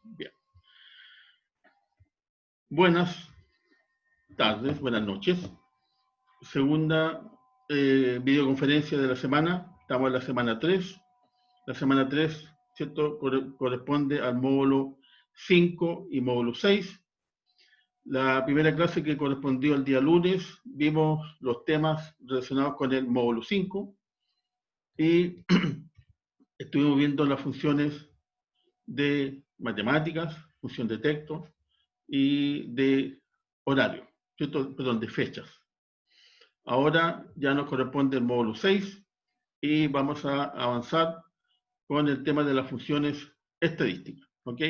Bien. Buenas tardes, buenas noches. Segunda videoconferencia de la semana. Estamos en la semana 3. La semana 3, ¿cierto?, corresponde al módulo 5 y módulo 6. La primera clase, que correspondió el día lunes, vimos los temas relacionados con el módulo 5 y estuvimos viendo las funciones de matemáticas, función de texto y de horario, ¿cierto? Perdón, de fechas. Ahora ya nos corresponde el módulo 6 y vamos a avanzar con el tema de las funciones estadísticas, ¿ok?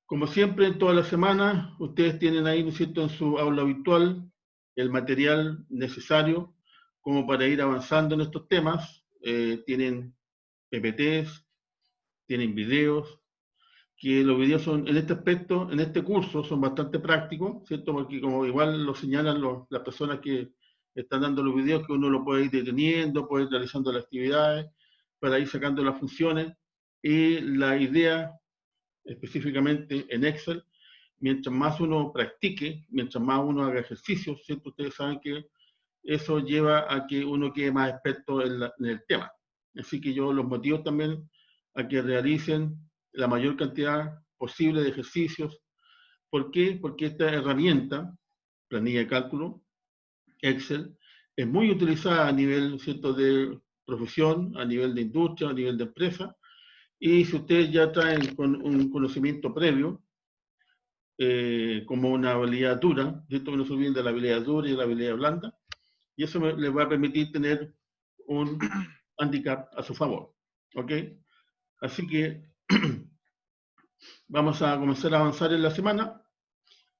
Como siempre, en toda la semana, ustedes tienen ahí, ¿no es cierto?, en su aula virtual, el material necesario como para ir avanzando en estos temas. Tienen PPTs, tienen videos, que los videos son, en este aspecto, en este curso, son bastante prácticos, ¿cierto? Porque como igual lo señalan las personas que están dando los videos, que uno lo puede ir deteniendo, puede ir realizando las actividades, para ir sacando las funciones, y la idea, específicamente en Excel, mientras más uno practique, mientras más uno haga ejercicios, ¿cierto? Ustedes saben que eso lleva a que uno quede más experto en el tema. Así que yo los motivo también a que realicen la mayor cantidad posible de ejercicios. ¿Por qué? Porque esta herramienta, planilla de cálculo, Excel, es muy utilizada a nivel, ¿cierto?, de profesión, a nivel de industria, a nivel de empresa, y si ustedes ya traen con un conocimiento previo, como una habilidad dura, ¿cierto?, que no se olviden de la habilidad dura y la habilidad blanda, y eso les va a permitir tener un handicap a su favor, ¿ok? Así que vamos a comenzar a avanzar en la semana.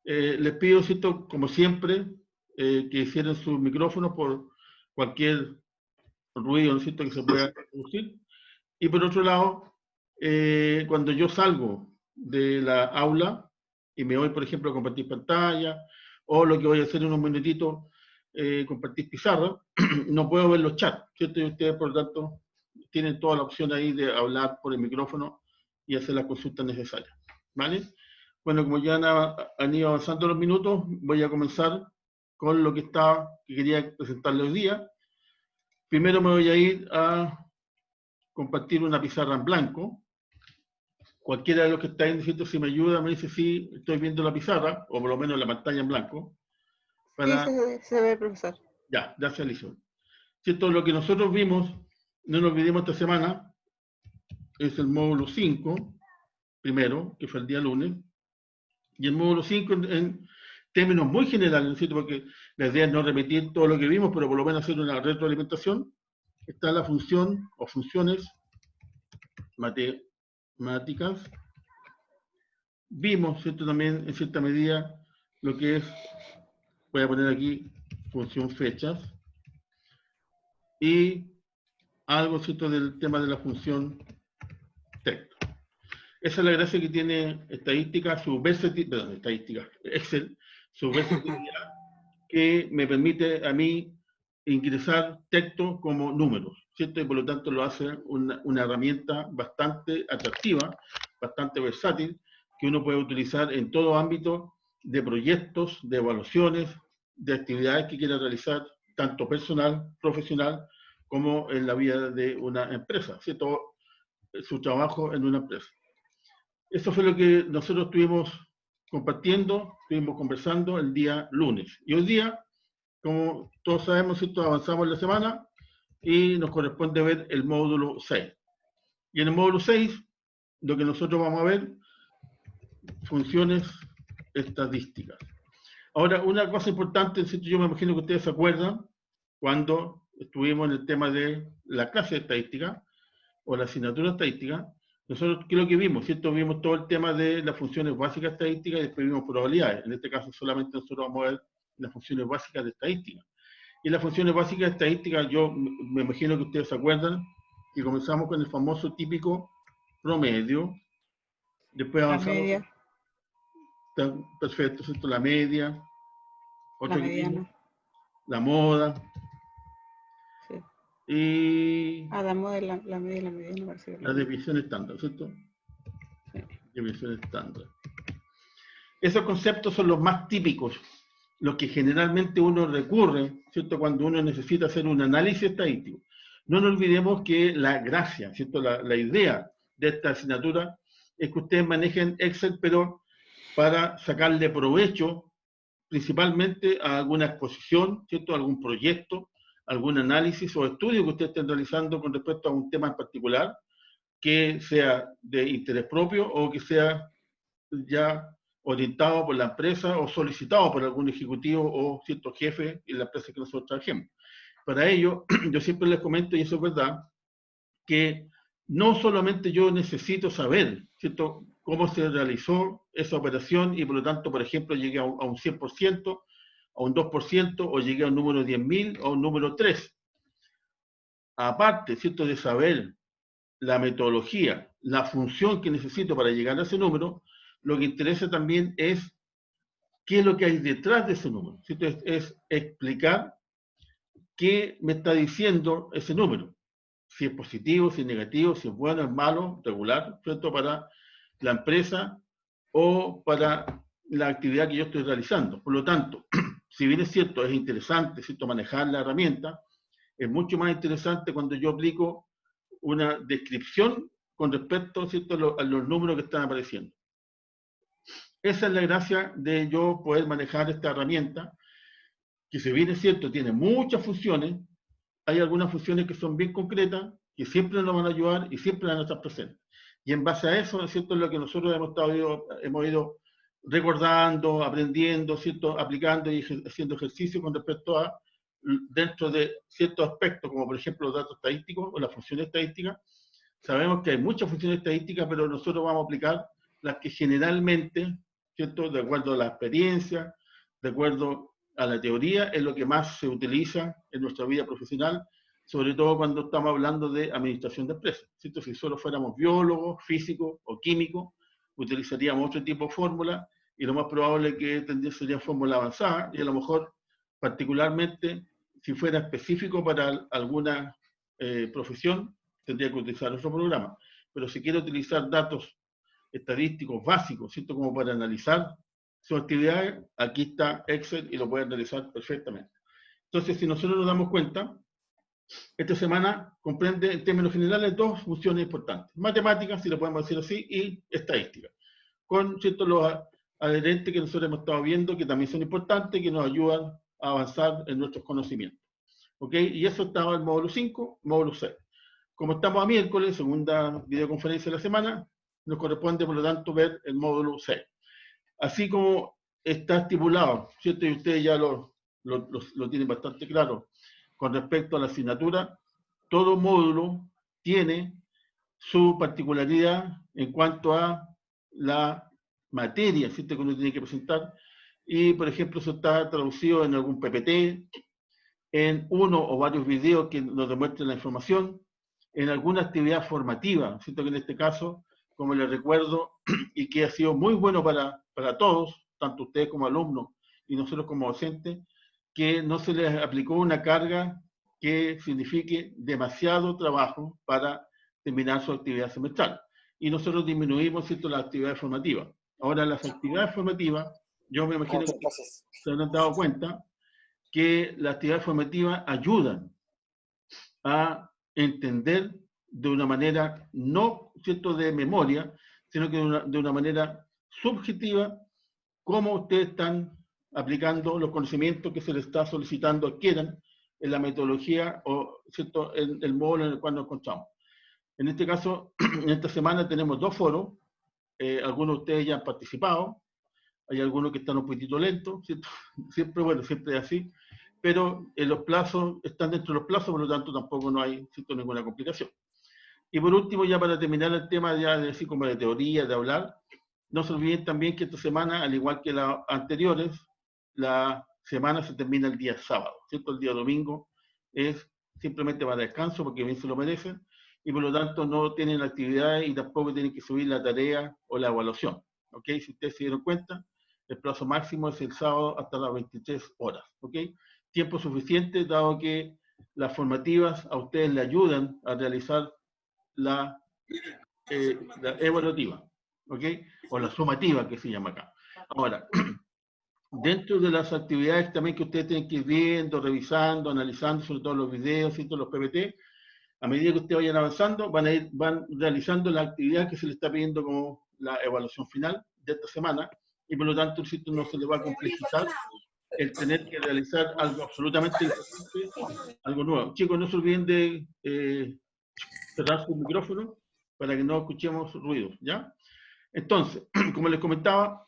Les pido, ¿cierto?, como siempre, que cierren sus micrófonos por cualquier ruido, ¿no es cierto?, que se pueda producir. Y por otro lado, cuando yo salgo de la aula y me voy, por ejemplo, a compartir pantalla, o lo que voy a hacer en unos minutitos, compartir pizarra, no puedo ver los chats, ¿cierto? Y ustedes, por lo tanto, tienen toda la opción ahí de hablar por el micrófono y hacer las consultas necesarias, ¿vale? Bueno, como ya han ido avanzando los minutos, voy a comenzar con lo que quería presentarles hoy día. Primero me voy a ir a compartir una pizarra en blanco. Cualquiera de los que está ahí, ¿cierto?, si me ayuda, me dice sí, estoy viendo la pizarra, o por lo menos la pantalla en blanco. Sí, se ve, profesor. Ya, gracias, Alicia. ¿Cierto? Lo que nosotros vimos, no nos olvidemos esta semana, es el módulo 5, primero, que fue el día lunes, y el módulo 5 en términos muy generales, ¿no es cierto?, porque la idea es no repetir todo lo que vimos, pero por lo menos hacer una retroalimentación. Está la función o funciones matemáticas. Vimos, ¿cierto?, también en cierta medida lo que es, voy a poner aquí, función fechas, y algo, ¿cierto?, del tema de la función texto. Esa es la gracia que tiene estadística, Excel, su versatilidad, que me permite a mí ingresar texto como números, ¿cierto? Y por lo tanto lo hace una herramienta bastante atractiva, bastante versátil, que uno puede utilizar en todo ámbito de proyectos, de evaluaciones, de actividades que quiera realizar, tanto personal, profesional, como en la vida de una empresa, ¿cierto? Su trabajo en una empresa. Eso fue lo que nosotros estuvimos compartiendo, estuvimos conversando el día lunes. Y hoy día, como todos sabemos, ¿cierto?, avanzamos en la semana y nos corresponde ver el módulo 6. Y en el módulo 6, lo que nosotros vamos a ver, funciones estadísticas. Ahora, una cosa importante, ¿cierto?, yo me imagino que ustedes se acuerdan cuando estuvimos en el tema de la clase de estadística o la asignatura estadística. Nosotros, ¿qué es lo que vimos? ¿Cierto? Vimos todo el tema de las funciones básicas estadísticas y después vimos probabilidades. En este caso, solamente nosotros vamos a ver las funciones básicas de estadística. Y las funciones básicas de estadística, yo me imagino que ustedes se acuerdan que comenzamos con el famoso típico promedio, después avanzamos, La media. Perfecto, ¿cierto? La media, La otro que vimos, mediana. la moda, Sí. y La media y la mediana parece que es lo la mismo. desviación estándar, ¿cierto? Sí. Depresión estándar. Esos conceptos son los más típicos, los que generalmente uno recurre, ¿cierto?, cuando uno necesita hacer un análisis estadístico. No nos olvidemos que la gracia, ¿cierto?, la idea de esta asignatura es que ustedes manejen Excel, pero para sacarle provecho principalmente a alguna exposición, ¿cierto?, algún proyecto, algún análisis o estudio que ustedes estén realizando con respecto a un tema en particular, que sea de interés propio o que sea ya orientado por la empresa o solicitado por algún ejecutivo o cierto jefe en la empresa que nosotros trabajemos. Para ello, yo siempre les comento, y eso es verdad, que no solamente yo necesito saber, ¿cierto?, cómo se realizó esa operación y por lo tanto, por ejemplo, llegué a un 100%, a un 2%, o llegué a un número 10.000 o a un número 3. Aparte, ¿cierto?, de saber la metodología, la función que necesito para llegar a ese número, lo que interesa también es qué es lo que hay detrás de ese número. ¿Cierto? Es explicar qué me está diciendo ese número. Si es positivo, si es negativo, si es bueno, es malo, regular, ¿cierto?, para la empresa o para la actividad que yo estoy realizando. Por lo tanto, si bien es cierto, es interesante, ¿cierto?, manejar la herramienta, es mucho más interesante cuando yo aplico una descripción con respecto, ¿cierto?, a los números que están apareciendo. Esa es la gracia de yo poder manejar esta herramienta, que si bien es cierto, tiene muchas funciones, hay algunas funciones que son bien concretas, que siempre nos van a ayudar y siempre van a estar presentes. Y en base a eso, ¿cierto?, es lo que nosotros hemos ido recordando, aprendiendo, ¿cierto?, aplicando y haciendo ejercicio con respecto a, dentro de ciertos aspectos, como por ejemplo los datos estadísticos o las funciones estadísticas. Sabemos que hay muchas funciones estadísticas, pero nosotros vamos a aplicar las que generalmente, ¿cierto?, de acuerdo a la experiencia, de acuerdo a la teoría, es lo que más se utiliza en nuestra vida profesional, sobre todo cuando estamos hablando de administración de empresas, ¿cierto? Si solo fuéramos biólogos, físicos o químicos, utilizaríamos otro tipo de fórmula y lo más probable que sería fórmula avanzada y a lo mejor particularmente si fuera específico para alguna profesión, tendría que utilizar otro programa. Pero si quiere utilizar datos estadísticos básicos, ¿cierto?, como para analizar sus actividades, aquí está Excel y lo pueden realizar perfectamente. Entonces, si nosotros nos damos cuenta, esta semana comprende en términos generales dos funciones importantes: matemáticas, si lo podemos decir así, y estadística, con, ¿cierto?, los adherentes que nosotros hemos estado viendo, que también son importantes, que nos ayudan a avanzar en nuestros conocimientos. ¿Ok? Y eso estaba en el módulo 5, módulo 6. Como estamos a miércoles, segunda videoconferencia de la semana, nos corresponde, por lo tanto, ver el módulo 6. Así como está estipulado, ¿cierto?, y ustedes ya lo tienen bastante claro con respecto a la asignatura, todo módulo tiene su particularidad en cuanto a la materia, ¿cierto?, que uno tiene que presentar. Y, por ejemplo, eso está traducido en algún PPT, en uno o varios videos que nos demuestren la información, en alguna actividad formativa, ¿cierto?, que en este caso, como les recuerdo, y que ha sido muy bueno para todos, tanto ustedes como alumnos y nosotros como docentes, que no se les aplicó una carga que signifique demasiado trabajo para terminar su actividad semestral. Y nosotros disminuimos, ¿cierto?, las actividades formativas. Ahora, las actividades formativas, yo me imagino que se habrán dado cuenta que las actividades formativas ayudan a entender de una manera no, ¿cierto?, de memoria, sino que de una manera subjetiva cómo ustedes están aplicando los conocimientos que se les está solicitando adquieran en la metodología o, ¿cierto?, en el módulo en el cual nos encontramos. En este caso, en esta semana tenemos dos foros, algunos de ustedes ya han participado, hay algunos que están un poquitito lentos, ¿cierto? Siempre, bueno, siempre es así, pero los plazos están dentro de los plazos, por lo tanto tampoco no hay, ¿cierto?, ninguna complicación. Y por último, ya para terminar el tema ya de así como de teoría, de hablar, no se olviden también que esta semana, al igual que las anteriores, la semana se termina el día sábado, ¿cierto? El día domingo es simplemente para descanso porque bien se lo merecen y por lo tanto no tienen actividades y tampoco tienen que subir la tarea o la evaluación. ¿Ok? Si ustedes se dieron cuenta, el plazo máximo es el sábado hasta las 23 horas. ¿Ok? Tiempo suficiente dado que las formativas a ustedes le ayudan a realizar la evaluativa. ¿ok? O la sumativa que se llama acá. Ahora, dentro de las actividades también que ustedes tienen que ir viendo, revisando, analizando, sobre todo los videos y todos los PPT, a medida que ustedes vayan avanzando, van realizando la actividad que se les está pidiendo como la evaluación final de esta semana, y por lo tanto, insisto, no se les va a complejizar el tener que realizar algo absolutamente diferente, algo nuevo. Chicos, no se olviden de cerrar su micrófono para que no escuchemos ruidos, ¿ya? Entonces, como les comentaba,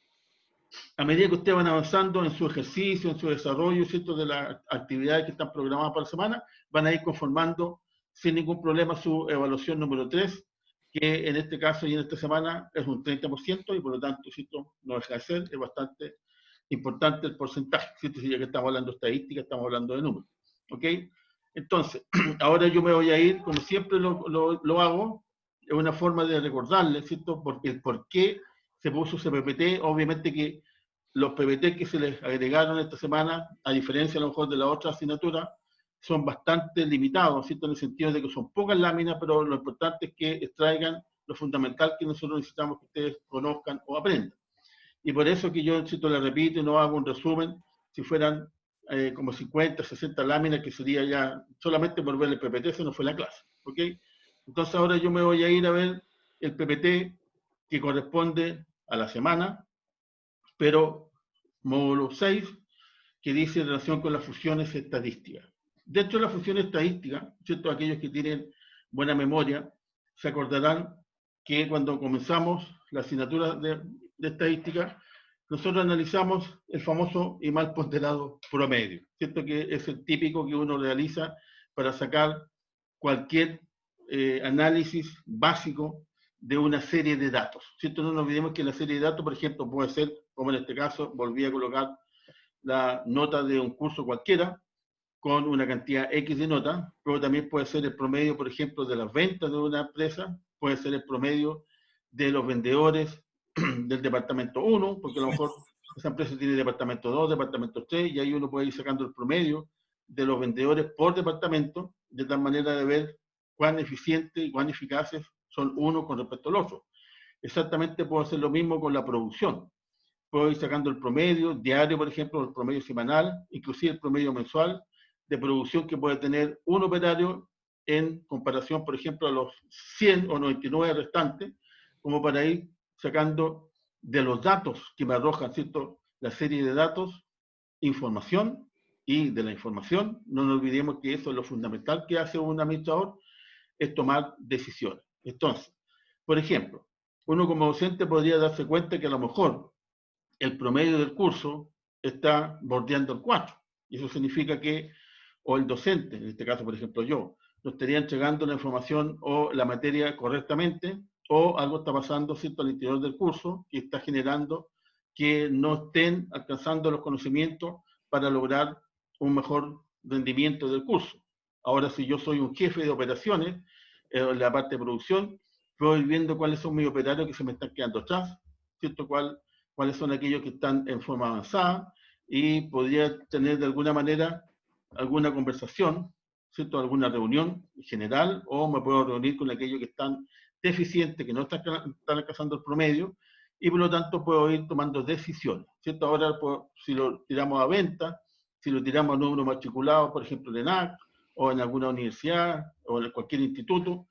a medida que ustedes van avanzando en su ejercicio, en su desarrollo, ¿cierto?, de las actividades que están programadas para la semana, van a ir conformando sin ningún problema su evaluación número 3, que en este caso y en esta semana es un 30%, y por lo tanto, ¿cierto?, no deja de ser, es bastante importante el porcentaje, ¿cierto? Si ya que estamos hablando de estadística, estamos hablando de números, ¿ok? Entonces, ahora yo me voy a ir, como siempre lo hago, es una forma de recordarles, ¿cierto?, porque el por qué se puso ese PPT. Obviamente que los PPT que se les agregaron esta semana, a diferencia a lo mejor de la otra asignatura, son bastante limitados, ¿cierto?, en el sentido de que son pocas láminas, pero lo importante es que extraigan lo fundamental que nosotros necesitamos que ustedes conozcan o aprendan. Y por eso que yo, ¿cierto?, le repito y no hago un resumen, si fueran como 50, 60 láminas, que sería ya solamente por ver el PPT, eso no fue la clase, ¿ok? Entonces ahora yo me voy a ir a ver el PPT que corresponde a la semana, pero módulo 6, que dice en relación con las funciones estadísticas. Dentro de la función estadística, ¿cierto?, aquellos que tienen buena memoria, se acordarán que cuando comenzamos la asignatura de estadística, nosotros analizamos el famoso y mal ponderado promedio, ¿cierto?, que es el típico que uno realiza para sacar cualquier análisis básico de una serie de datos, ¿cierto? No nos olvidemos que la serie de datos, por ejemplo, puede ser, como en este caso, volví a colocar la nota de un curso cualquiera, con una cantidad X de notas, pero también puede ser el promedio, por ejemplo, de las ventas de una empresa, puede ser el promedio de los vendedores del departamento 1, porque a lo mejor esa empresa tiene departamento 2, departamento 3, y ahí uno puede ir sacando el promedio de los vendedores por departamento, de tal manera de ver cuán eficientes y cuán eficaces son uno con respecto al otro. Exactamente puedo hacer lo mismo con la producción. Puedo ir sacando el promedio diario, por ejemplo, el promedio semanal, inclusive el promedio mensual de producción que puede tener un operario en comparación, por ejemplo, a los 100 o 99 restantes, como para ir sacando de los datos que me arrojan, ¿cierto?, la serie de datos, información, y de la información, no nos olvidemos que eso es lo fundamental que hace un administrador, es tomar decisiones. Entonces, por ejemplo, uno como docente podría darse cuenta que a lo mejor el promedio del curso está bordeando el 4. Y eso significa que, o el docente, en este caso, por ejemplo, yo, no estaría entregando la información o la materia correctamente, o algo está pasando, ¿cierto?, al interior del curso, que está generando que no estén alcanzando los conocimientos para lograr un mejor rendimiento del curso. Ahora, si yo soy un jefe de operaciones, en la parte de producción, puedo ir viendo cuáles son mis operarios que se me están quedando atrás, ¿cierto?, cuáles son aquellos que están en forma avanzada, y podría tener de alguna manera alguna conversación, ¿cierto?, alguna reunión general, o me puedo reunir con aquellos que están deficientes, que no están alcanzando el promedio, y por lo tanto puedo ir tomando decisiones, ¿cierto? Ahora, pues, si lo tiramos a venta, si lo tiramos a número matriculado, por ejemplo, en ENAC, o en alguna universidad, o en cualquier instituto,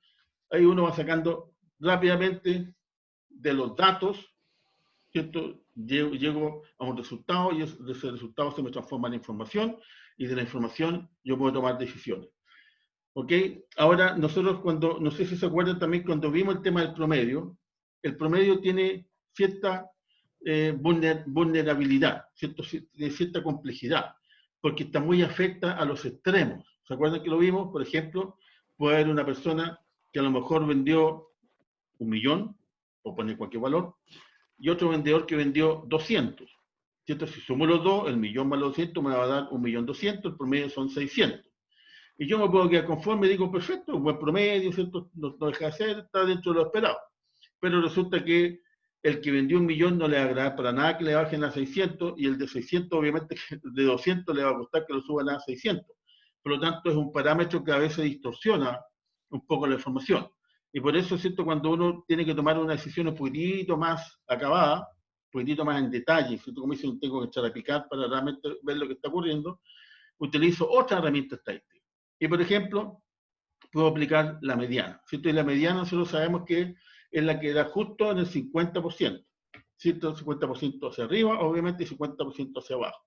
ahí uno va sacando rápidamente de los datos, ¿cierto? Llego a un resultado, y ese resultado se me transforma en información, y de la información yo puedo tomar decisiones. ¿Ok? Ahora, nosotros cuando, no sé si se acuerdan también, cuando vimos el tema del promedio, el promedio tiene cierta vulnerabilidad, tiene cierta complejidad, porque está muy afecta a los extremos. ¿Se acuerdan que lo vimos? Por ejemplo, puede haber una persona que a lo mejor vendió 1.000.000, o poner cualquier valor, y otro vendedor que vendió 200. ¿Cierto? Si sumo los dos, el 1.000.000 más los 200 me va a dar 1.200.000, el promedio son 600. Y yo me puedo quedar conforme y digo, perfecto, un buen promedio, ¿cierto? No deja de ser, está dentro de lo esperado. Pero resulta que el que vendió 1.000.000 no le va a agradar para nada que le bajen a 600, y el de 600, obviamente, de 200 le va a costar que lo suban a 600. Por lo tanto, es un parámetro que a veces distorsiona un poco la información. Y por eso, ¿cierto? Cuando uno tiene que tomar una decisión un poquitito más acabada, un poquitito más en detalle, ¿cierto? Como dicen, tengo que echar a picar para realmente ver lo que está ocurriendo, utilizo otra herramienta estadística. Y, por ejemplo, puedo aplicar la mediana, ¿cierto? Y la mediana nosotros sabemos que es la que da justo en el 50%, ¿cierto? El 50% hacia arriba, obviamente, y 50% hacia abajo.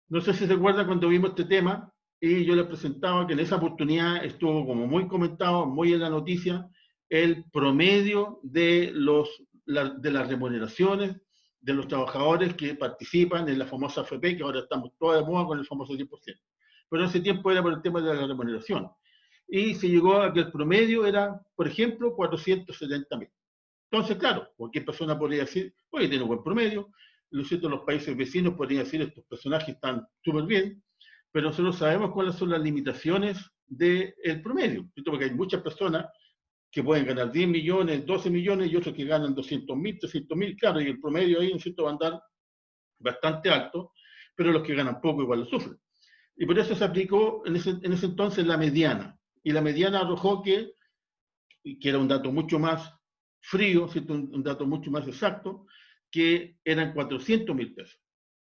No sé si se acuerdan cuando vimos este tema y yo les presentaba que en esa oportunidad estuvo como muy comentado, muy en la noticia, el promedio de las remuneraciones de los trabajadores que participan en la famosa AFP, que ahora estamos todos de moda con el famoso 10%. Pero en ese tiempo era por el tema de la remuneración. Y se llegó a que el promedio era, por ejemplo, 470.000. Entonces, claro, cualquier persona podría decir, oye, tiene un buen promedio, lo cierto, los países vecinos podrían decir, estos personajes están súper bien, pero nosotros sabemos cuáles son las limitaciones del promedio, ¿cierto? Porque hay muchas personas que pueden ganar 10 millones, 12 millones y otros que ganan 200.000, 300.000, claro, y el promedio ahí, ¿cierto?, va a andar bastante alto, pero los que ganan poco igual lo sufren. Y por eso se aplicó en ese entonces la mediana, y la mediana arrojó que era un dato mucho más frío, ¿cierto? Un dato mucho más exacto, que eran 400.000 pesos.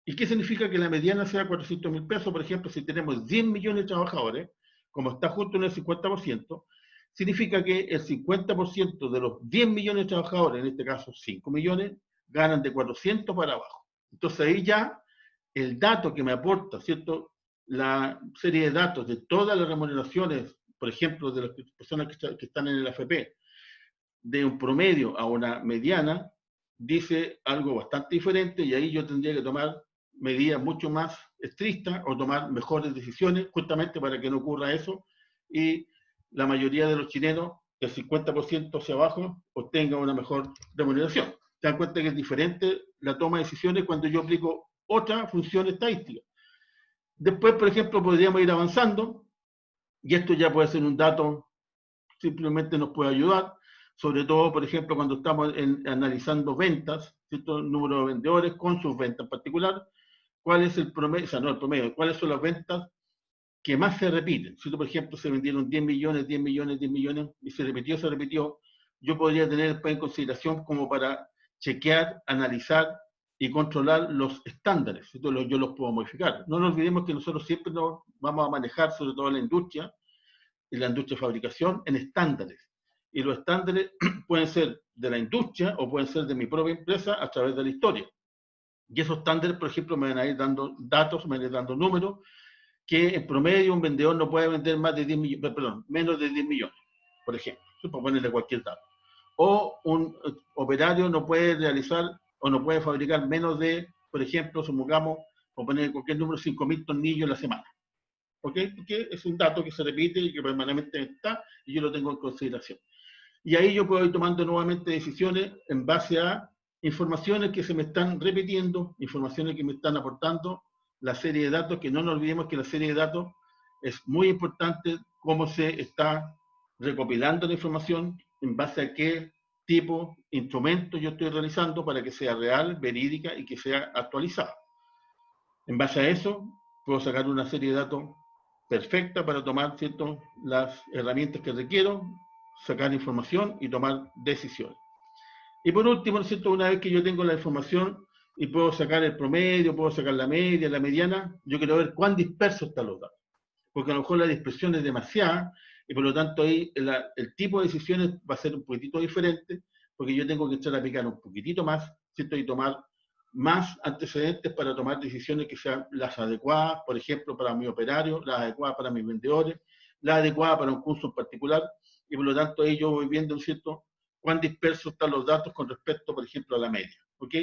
¿Y qué significa que la mediana sea 400.000 pesos? Por ejemplo, si tenemos 10 millones de trabajadores, como está justo en el 50%, significa que el 50% de los 10 millones de trabajadores, en este caso 5 millones, ganan de 400 para abajo. Entonces ahí ya el dato que me aporta, ¿cierto? La serie de datos de todas las remuneraciones, por ejemplo, de las personas que están en el AFP, de un promedio a una mediana, dice algo bastante diferente y ahí yo tendría que tomar medidas mucho más estrictas o tomar mejores decisiones justamente para que no ocurra eso y la mayoría de los chilenos, el 50% hacia abajo, obtenga una mejor remuneración. Se dan cuenta que es diferente la toma de decisiones cuando yo aplico otra función estadística. Después, por ejemplo, podríamos ir avanzando y esto ya puede ser un dato, simplemente nos puede ayudar, sobre todo, por ejemplo, cuando estamos analizando ventas, ¿cierto? El número de vendedores con sus ventas en particular, cuál es el promedio, o sea, no el promedio, cuáles son las ventas que más se repiten. Si, por ejemplo, se vendieron 10 millones, 10 millones, 10 millones, y se repitió, yo podría tener después en consideración como para chequear, analizar y controlar los estándares. ¿Cierto? Yo los puedo modificar. No nos olvidemos que nosotros siempre nos vamos a manejar, sobre todo en la industria de fabricación, en estándares. Y los estándares pueden ser de la industria o pueden ser de mi propia empresa a través de la historia. Y esos estándares, por ejemplo, me van a ir dando datos, me van a ir dando números, que en promedio un vendedor no puede vender más de 10 millones, perdón, menos de 10 millones, por ejemplo, por ponerle cualquier dato. O un operario no puede realizar o no puede fabricar menos de, por ejemplo, supongamos, por poner cualquier número, 5.000 tornillos a la semana. ¿Ok? Porque es un dato que se repite y que permanentemente está y yo lo tengo en consideración. Y ahí yo puedo ir tomando nuevamente decisiones en base a informaciones que se me están repitiendo, informaciones que me están aportando la serie de datos, que no nos olvidemos que la serie de datos es muy importante cómo se está recopilando la información, en base a qué tipo de instrumento yo estoy realizando para que sea real, verídica y que sea actualizada. En base a eso, puedo sacar una serie de datos perfecta para tomar, ¿cierto?, las herramientas que requiero, sacar información y tomar decisiones. Y por último, ¿cierto?, una vez que yo tengo la información y puedo sacar el promedio, puedo sacar la media, la mediana, yo quiero ver cuán dispersos están los datos. Porque a lo mejor la dispersión es demasiada y por lo tanto ahí el tipo de decisiones va a ser un poquitito diferente porque yo tengo que echar a picar un poquitito más, ¿cierto?, y tomar más antecedentes para tomar decisiones que sean las adecuadas, por ejemplo, para mi operario, las adecuadas para mis vendedores, las adecuadas para un curso en particular, y por lo tanto ahí yo voy viendo, ¿cierto?, cuán dispersos están los datos con respecto, por ejemplo, a la media. ¿Ok?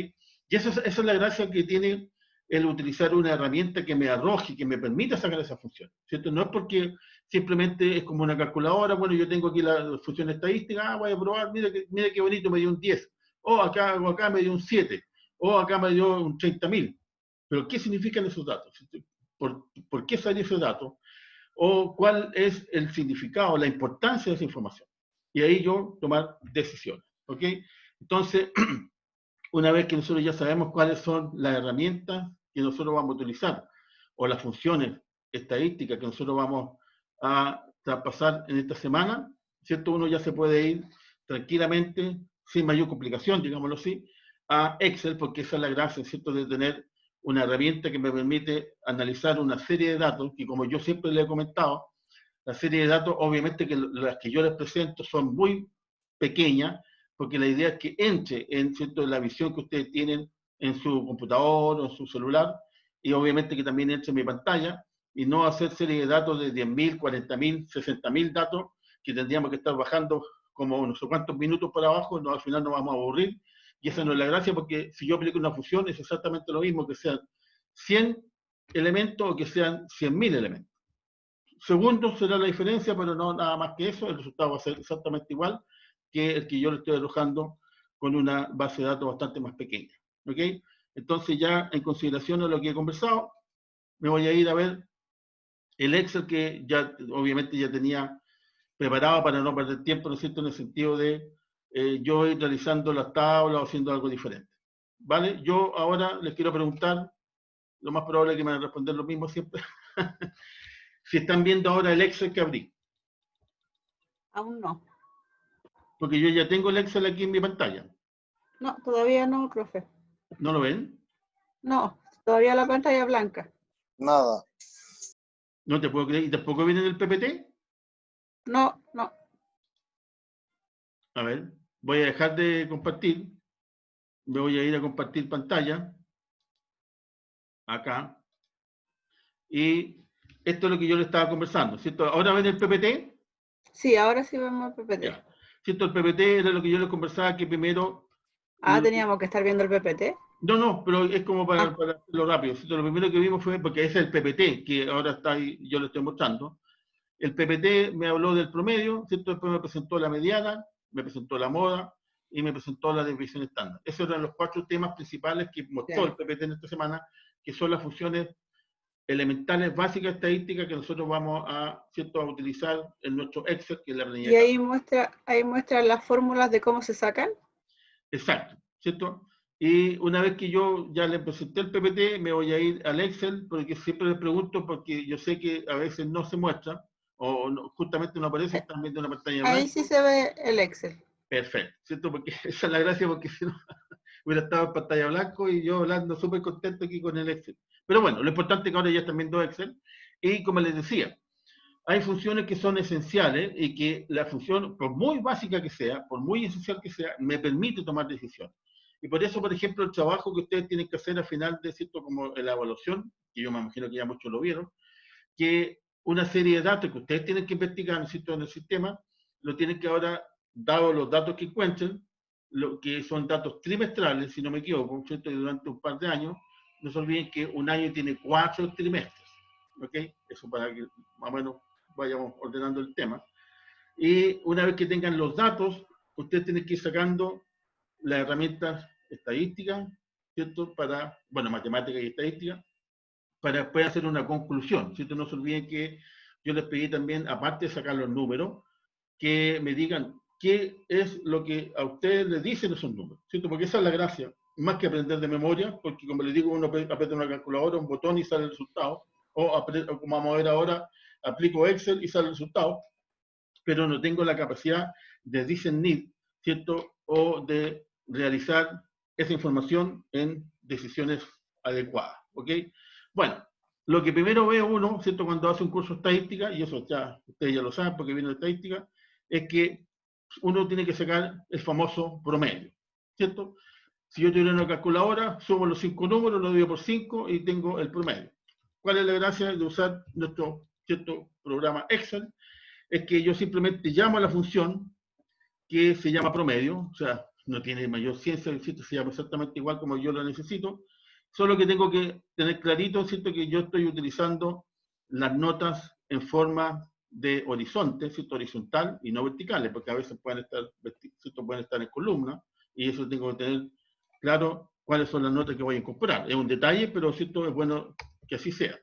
Y esa es la gracia que tiene el utilizar una herramienta que me arroje, que me permita sacar esa función, ¿cierto? No es porque simplemente es como una calculadora, bueno, yo tengo aquí la función estadística, voy a probar, mira qué bonito, me dio un 10, o acá me dio un 7, o acá me dio un 30.000. Pero ¿qué significan esos datos? ¿Por qué salió ese dato? ¿O cuál es el significado, la importancia de esa información? Y ahí yo tomar decisiones. ¿Ok? Entonces, una vez que nosotros ya sabemos cuáles son las herramientas que nosotros vamos a utilizar, o las funciones estadísticas que nosotros vamos a traspasar en esta semana, ¿cierto? Uno ya se puede ir tranquilamente, sin mayor complicación, digámoslo así, a Excel, porque esa es la gracia, ¿cierto?, de tener una herramienta que me permite analizar una serie de datos, y como yo siempre le he comentado, la serie de datos, obviamente que las que yo les presento son muy pequeñas, porque la idea es que entre en, ¿cierto?, la visión que ustedes tienen en su computador o en su celular, y obviamente que también entre en mi pantalla, y no hacer serie de datos de 10.000, 40.000, 60.000 datos, que tendríamos que estar bajando como no sé cuántos minutos para abajo, no, al final nos vamos a aburrir, y esa no es la gracia, porque si yo aplico una función es exactamente lo mismo que sean 100 elementos o que sean 100.000 elementos. Segundos será la diferencia, pero no nada más que eso, el resultado va a ser exactamente igual que el que yo le estoy arrojando con una base de datos bastante más pequeña. ¿Ok? Entonces ya en consideración de lo que he conversado, me voy a ir a ver el Excel que ya obviamente ya tenía preparado para no perder tiempo, ¿no es cierto?, en el sentido de yo ir realizando las tablas o haciendo algo diferente. ¿Vale? Yo ahora les quiero preguntar, lo más probable es que me van a responder lo mismo siempre, si están viendo ahora el Excel que abrí. Aún no. Porque yo ya tengo el Excel aquí en mi pantalla. No, todavía no, profe. ¿No lo ven? No, todavía la pantalla blanca. Nada. No te puedo creer. ¿Y tampoco viene en el PPT? No, no. A ver, voy a dejar de compartir. Me voy a ir a compartir pantalla. Acá. Y esto es lo que yo le estaba conversando, ¿cierto? ¿Ahora ven el PPT? Sí, ahora sí vemos el PPT. Ya. ¿Cierto? El PPT era lo que yo les conversaba, que primero... Ah, teníamos que estar viendo el PPT. No, pero es como para hacerlo rápido, ¿cierto? Lo primero que vimos fue, porque ese es el PPT, que ahora está ahí, yo le estoy mostrando. El PPT me habló del promedio, ¿cierto? Después me presentó la mediana, me presentó la moda y me presentó la desviación estándar. Esos eran los 4 temas principales que mostró el PPT en esta semana, que son las funciones elementales básicas estadísticas que nosotros vamos a, ¿cierto?, a utilizar en nuestro Excel, que es la planilla. Y ahí muestra las fórmulas de cómo se sacan. Exacto, ¿cierto? Y una vez que yo ya le presenté el PPT, me voy a ir al Excel, porque siempre les pregunto, porque yo sé que a veces no se muestra, o no, justamente no aparece, están viendo una pantalla blanca. Ahí sí se ve el Excel. Perfecto, ¿cierto? Porque esa es la gracia, porque si no, hubiera estado en pantalla blanco y yo hablando súper contento aquí con el Excel. Pero bueno, lo importante es que ahora ya están viendo Excel, y como les decía, hay funciones que son esenciales y que la función, por muy básica que sea, por muy esencial que sea, me permite tomar decisiones. Y por eso, por ejemplo, el trabajo que ustedes tienen que hacer al final de, ¿cierto?, como la evaluación, que yo me imagino que ya muchos lo vieron, que una serie de datos que ustedes tienen que investigar, ¿cierto?, en el sistema, lo tienen que ahora, dado los datos que encuentren, lo que son datos trimestrales, si no me equivoco, ¿cierto?, y durante un par de años, no se olviden que un año tiene 4 trimestres, ¿ok? Eso para que más o menos vayamos ordenando el tema. Y una vez que tengan los datos, ustedes tienen que ir sacando las herramientas estadísticas, ¿cierto? Para, bueno, matemáticas y estadística, para después hacer una conclusión, ¿cierto? No se olviden que yo les pedí también, aparte de sacar los números, que me digan qué es lo que a ustedes les dicen esos números, ¿cierto? Porque esa es la gracia, más que aprender de memoria, porque como les digo, uno aprieta una calculadora, un botón y sale el resultado, o como vamos a ver ahora, aplico Excel y sale el resultado, pero no tengo la capacidad de discernir, ¿cierto? O de realizar esa información en decisiones adecuadas, ¿ok? Bueno, lo que primero ve uno, ¿cierto?, cuando hace un curso de estadística, y eso ya ustedes ya lo saben porque viene de estadística, es que uno tiene que sacar el famoso promedio, ¿cierto? Si yo tuviera una calculadora, sumo los 5 números, lo divido por 5 y tengo el promedio. ¿Cuál es la gracia de usar nuestro, ¿cierto?, programa Excel? Es que yo simplemente llamo a la función que se llama promedio, o sea, no tiene mayor ciencia, ¿cierto? Se llama exactamente igual como yo lo necesito, solo que tengo que tener clarito, ¿cierto?, que yo estoy utilizando las notas en forma de horizonte, ¿cierto?, horizontal y no verticales, porque a veces pueden estar, ¿cierto?, pueden estar en columna, y eso tengo que tener claro cuáles son las notas que voy a incorporar. Es un detalle, pero ¿cierto?, es bueno que así sea.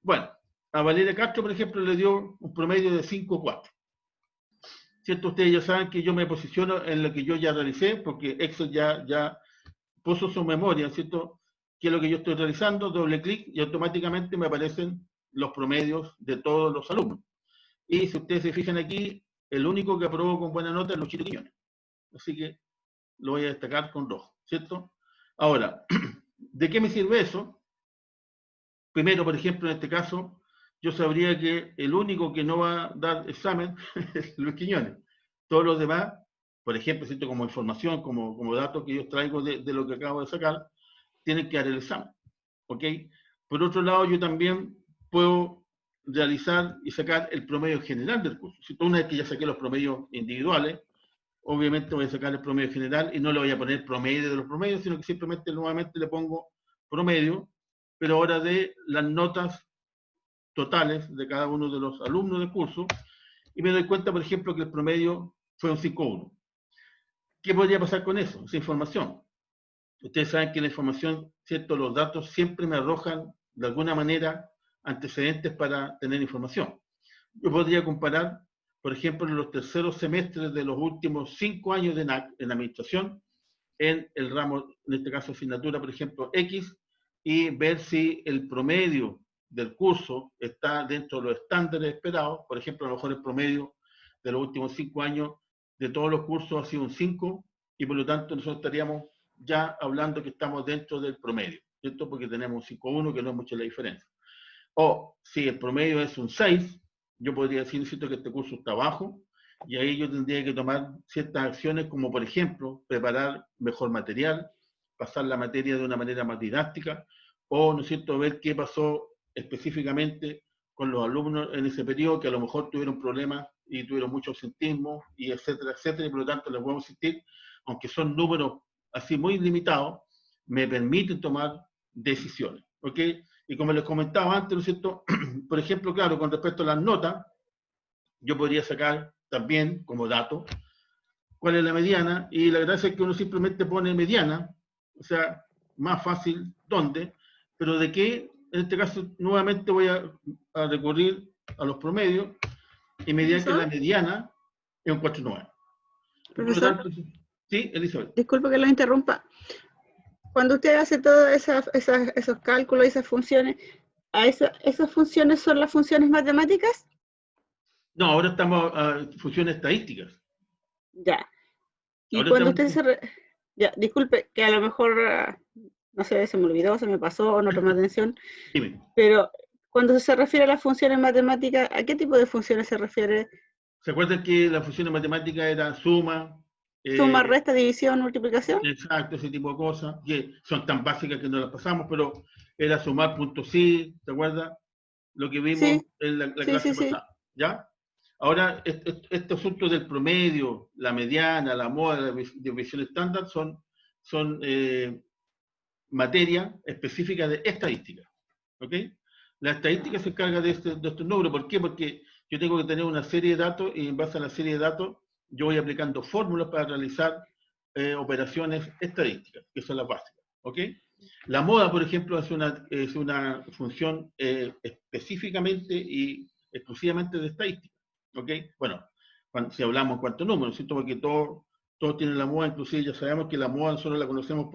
Bueno, a Valeria Castro, por ejemplo, le dio un promedio de 5,4. ¿Cierto? Ustedes ya saben que yo me posiciono en lo que yo ya realicé, porque Excel ya puso su memoria, ¿cierto? ¿Qué es lo que yo estoy realizando? Doble clic y automáticamente me aparecen los promedios de todos los alumnos. Y si ustedes se fijan aquí, el único que aprobó con buena nota es Luchito Quiñones. Así que lo voy a destacar con rojo, ¿cierto? Ahora, ¿de qué me sirve eso? Primero, por ejemplo, en este caso, yo sabría que el único que no va a dar examen es Luis Quiñones. Todos los demás, por ejemplo, ¿cierto? Como información, como datos que yo traigo de lo que acabo de sacar, tienen que dar el examen, ¿ok? Por otro lado, yo también puedo realizar y sacar el promedio general del curso. Si una vez que ya saqué los promedios individuales, obviamente voy a sacar el promedio general y no le voy a poner promedio de los promedios, sino que simplemente nuevamente le pongo promedio, pero ahora de las notas totales de cada uno de los alumnos del curso, y me doy cuenta, por ejemplo, que el promedio fue un 5.1. ¿Qué podría pasar con eso? Esa información. Ustedes saben que la información, ¿cierto? Los datos siempre me arrojan, de alguna manera, antecedentes para tener información. Yo podría comparar, por ejemplo, los terceros semestres de los últimos 5 años de NAC, en administración, en el ramo, en este caso asignatura, por ejemplo, X, y ver si el promedio del curso está dentro de los estándares esperados. Por ejemplo, a lo mejor el promedio de los últimos 5 años de todos los cursos ha sido un 5, y por lo tanto nosotros estaríamos ya hablando que estamos dentro del promedio, ¿cierto? Porque tenemos un 5.1, que no es mucha la diferencia. O si el promedio es un 6, yo podría decir, ¿cierto?, que este curso está bajo, y ahí yo tendría que tomar ciertas acciones, como por ejemplo, preparar mejor material, pasar la materia de una manera más didáctica, o, ¿no es cierto?, ver qué pasó específicamente con los alumnos en ese periodo, que a lo mejor tuvieron problemas y tuvieron mucho absentismo, y etcétera, etcétera, y por lo tanto les podemos insistir, aunque son números así muy limitados, me permiten tomar decisiones, ¿ok? Y como les comentaba antes, ¿no es cierto? Por ejemplo, claro, con respecto a las notas, yo podría sacar también como dato cuál es la mediana, y la gracia es que uno simplemente pone mediana, o sea, más fácil dónde, pero de qué, en este caso, nuevamente voy a recurrir a los promedios, y me dirán que la Profesor, mediana es un 4.9. Y por lo profesor, tanto, sí, Elizabeth. disculpe que lo interrumpa. Cuando usted hace todos esos cálculos y esas funciones, ¿esas funciones son las funciones matemáticas? No, ahora estamos a funciones estadísticas. Ya. Y Ahora cuando estamos, usted ya, disculpe, que a lo mejor, no sé, se me olvidó, se me pasó o no tomé atención, dime. pero cuando se refiere a las funciones matemáticas, ¿a qué tipo de funciones se refiere? ¿Se acuerdan que la función matemática era suma, ¿Suma, eh, resta, división, multiplicación? exacto, ese tipo de cosas, que son tan básicas que no las pasamos, pero era sumar puntos sí, ¿te acuerdas? Lo que vimos Sí, en la sí, sí, clase sí. pasada, ¿ya? Ahora, este asunto del promedio, la mediana, la moda, la división estándar, son materia específica de estadística, ¿ok? La estadística se encarga de estos números. ¿Por qué? Porque yo tengo que tener una serie de datos, y en base a la serie de datos yo voy aplicando fórmulas para realizar operaciones estadísticas, que son las básicas, ¿ok? La moda, por ejemplo, es una función específicamente y exclusivamente de estadística, ¿ok? Bueno, si hablamos en cuanto a números, ¿cierto? Porque todos tienen la moda, inclusive ya sabemos que la moda solo la conocemos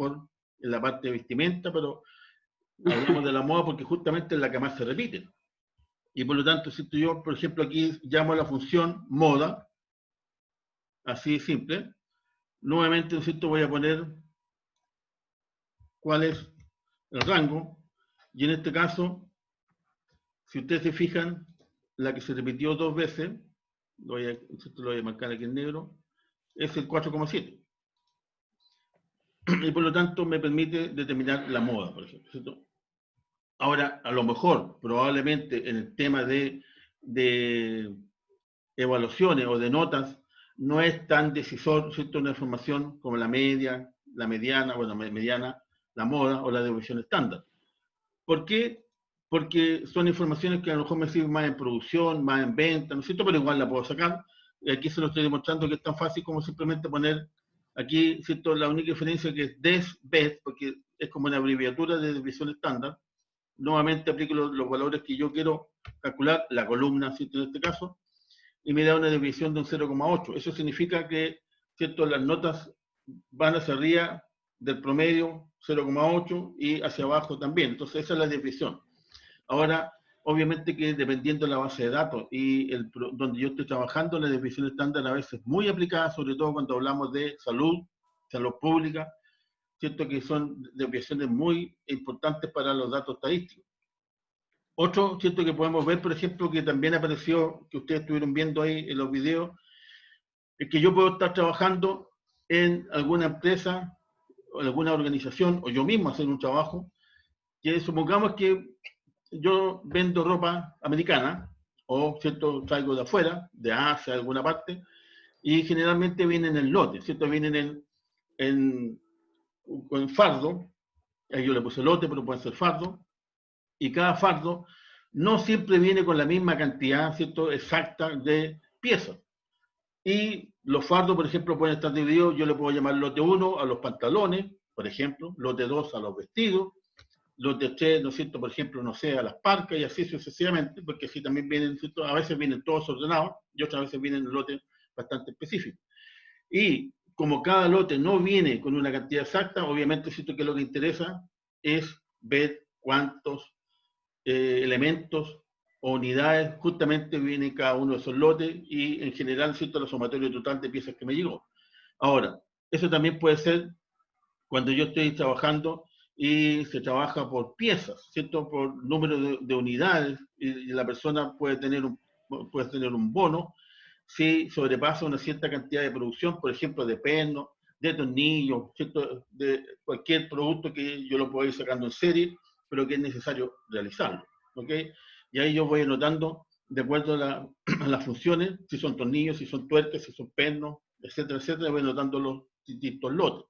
en la parte de vestimenta, pero hablamos de la moda porque justamente es la que más se repite. Y por lo tanto, si yo, por ejemplo, aquí llamo a la función moda, así de simple, nuevamente, ¿cierto?, voy a poner cuál es el rango, y en este caso, si ustedes se fijan, la que se repitió 2 veces, lo voy a marcar aquí en negro, es el 4,7. Y por lo tanto me permite determinar la moda, por ejemplo, ¿cierto? Ahora, a lo mejor, probablemente en el tema de evaluaciones o de notas, no es tan decisor, ¿cierto?, una información como la media, la mediana, bueno, mediana, la moda o la devolución estándar. ¿Por qué? Porque son informaciones que a lo mejor me sirven más en producción, más en venta, ¿no es cierto? Pero igual la puedo sacar. Y aquí se lo estoy demostrando que es tan fácil como simplemente poner aquí, ¿cierto?, la única diferencia que es DES-BES, porque es como una abreviatura de división estándar. Nuevamente aplico los valores que yo quiero calcular, la columna, ¿cierto?, en este caso, y me da una desviación de un 0,8. Eso significa que, ¿cierto?, las notas van hacia arriba del promedio 0,8 y hacia abajo también. Entonces esa es la desviación. Ahora, obviamente que dependiendo de la base de datos y donde yo estoy trabajando, la definición estándar a veces es muy aplicada, sobre todo cuando hablamos de salud pública, ¿cierto? Que son desviaciones muy importantes para los datos estadísticos. Otro, ¿cierto? Que podemos ver, por ejemplo, que también apareció, que ustedes estuvieron viendo ahí en los videos, es que yo puedo estar trabajando en alguna empresa o en alguna organización, o yo mismo hacer un trabajo, que supongamos que yo vendo ropa americana, o ¿cierto? Traigo de afuera, de Asia, de alguna parte, y generalmente vienen en lote, ¿cierto? Vienen en fardo, ahí yo le puse lote, pero puede ser fardo, y cada fardo no siempre viene con la misma cantidad, ¿cierto? Exacta de piezas. Y los fardos, por ejemplo, pueden estar divididos, yo le puedo llamar lote 1 a los pantalones, por ejemplo, lote 2 a los vestidos, lote 3, ¿no es cierto?, por ejemplo, no sé, a las parcas y así sucesivamente, porque así también vienen, ¿cierto? A veces vienen todos ordenados y otras veces vienen lotes bastante específicos. Y como cada lote no viene con una cantidad exacta, obviamente, ¿cierto?, que lo que interesa es ver cuántos elementos o unidades justamente viene cada uno de esos lotes y en general, ¿cierto?, la sumatoria total de piezas que me llegó. Ahora, eso también puede ser cuando yo estoy trabajando y se trabaja por piezas, ¿cierto? Por número de unidades y la persona puede tener un bono si sobrepasa una cierta cantidad de producción, por ejemplo, de pernos, de tornillos, ¿cierto? De cualquier producto que yo lo pueda ir sacando en serie, pero que es necesario realizarlo, ¿ok? Y ahí yo voy anotando, de acuerdo a las funciones, si son tornillos, si son tuercas, si son pernos, etcétera, voy anotando los distintos lotes.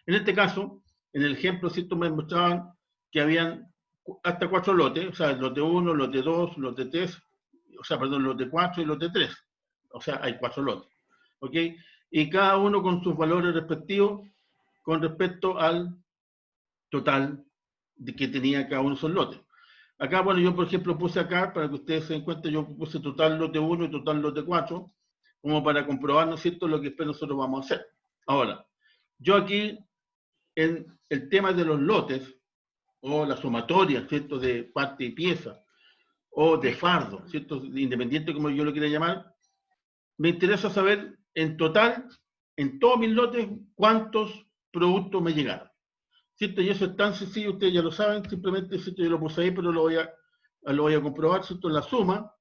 En este caso, en el ejemplo, ¿cierto? Me mostraban que habían hasta 4 lotes, o sea, lote 1, lote 2, lote 3, o sea, perdón, lote 4 y lote 3. O sea, hay 4 lotes, ¿ok? Y cada uno con sus valores respectivos con respecto al total de que tenía cada uno de esos lotes. Acá, bueno, yo por ejemplo puse acá, para que ustedes se den cuenta, yo puse total lote 1 y total lote 4, como para comprobar, ¿no es cierto?, lo que después nosotros vamos a hacer. Ahora, yo aquí, en el tema de los lotes, o la sumatoria, ¿cierto?, de parte y pieza, o de fardo, ¿cierto?, independiente como yo lo quiera llamar, me interesa saber en total, en todos mis lotes, cuántos productos me llegaron. ¿Cierto? Y eso es tan sencillo, ustedes ya lo saben, simplemente, ¿cierto?, yo lo puse ahí, pero lo voy a comprobar, ¿cierto?, la suma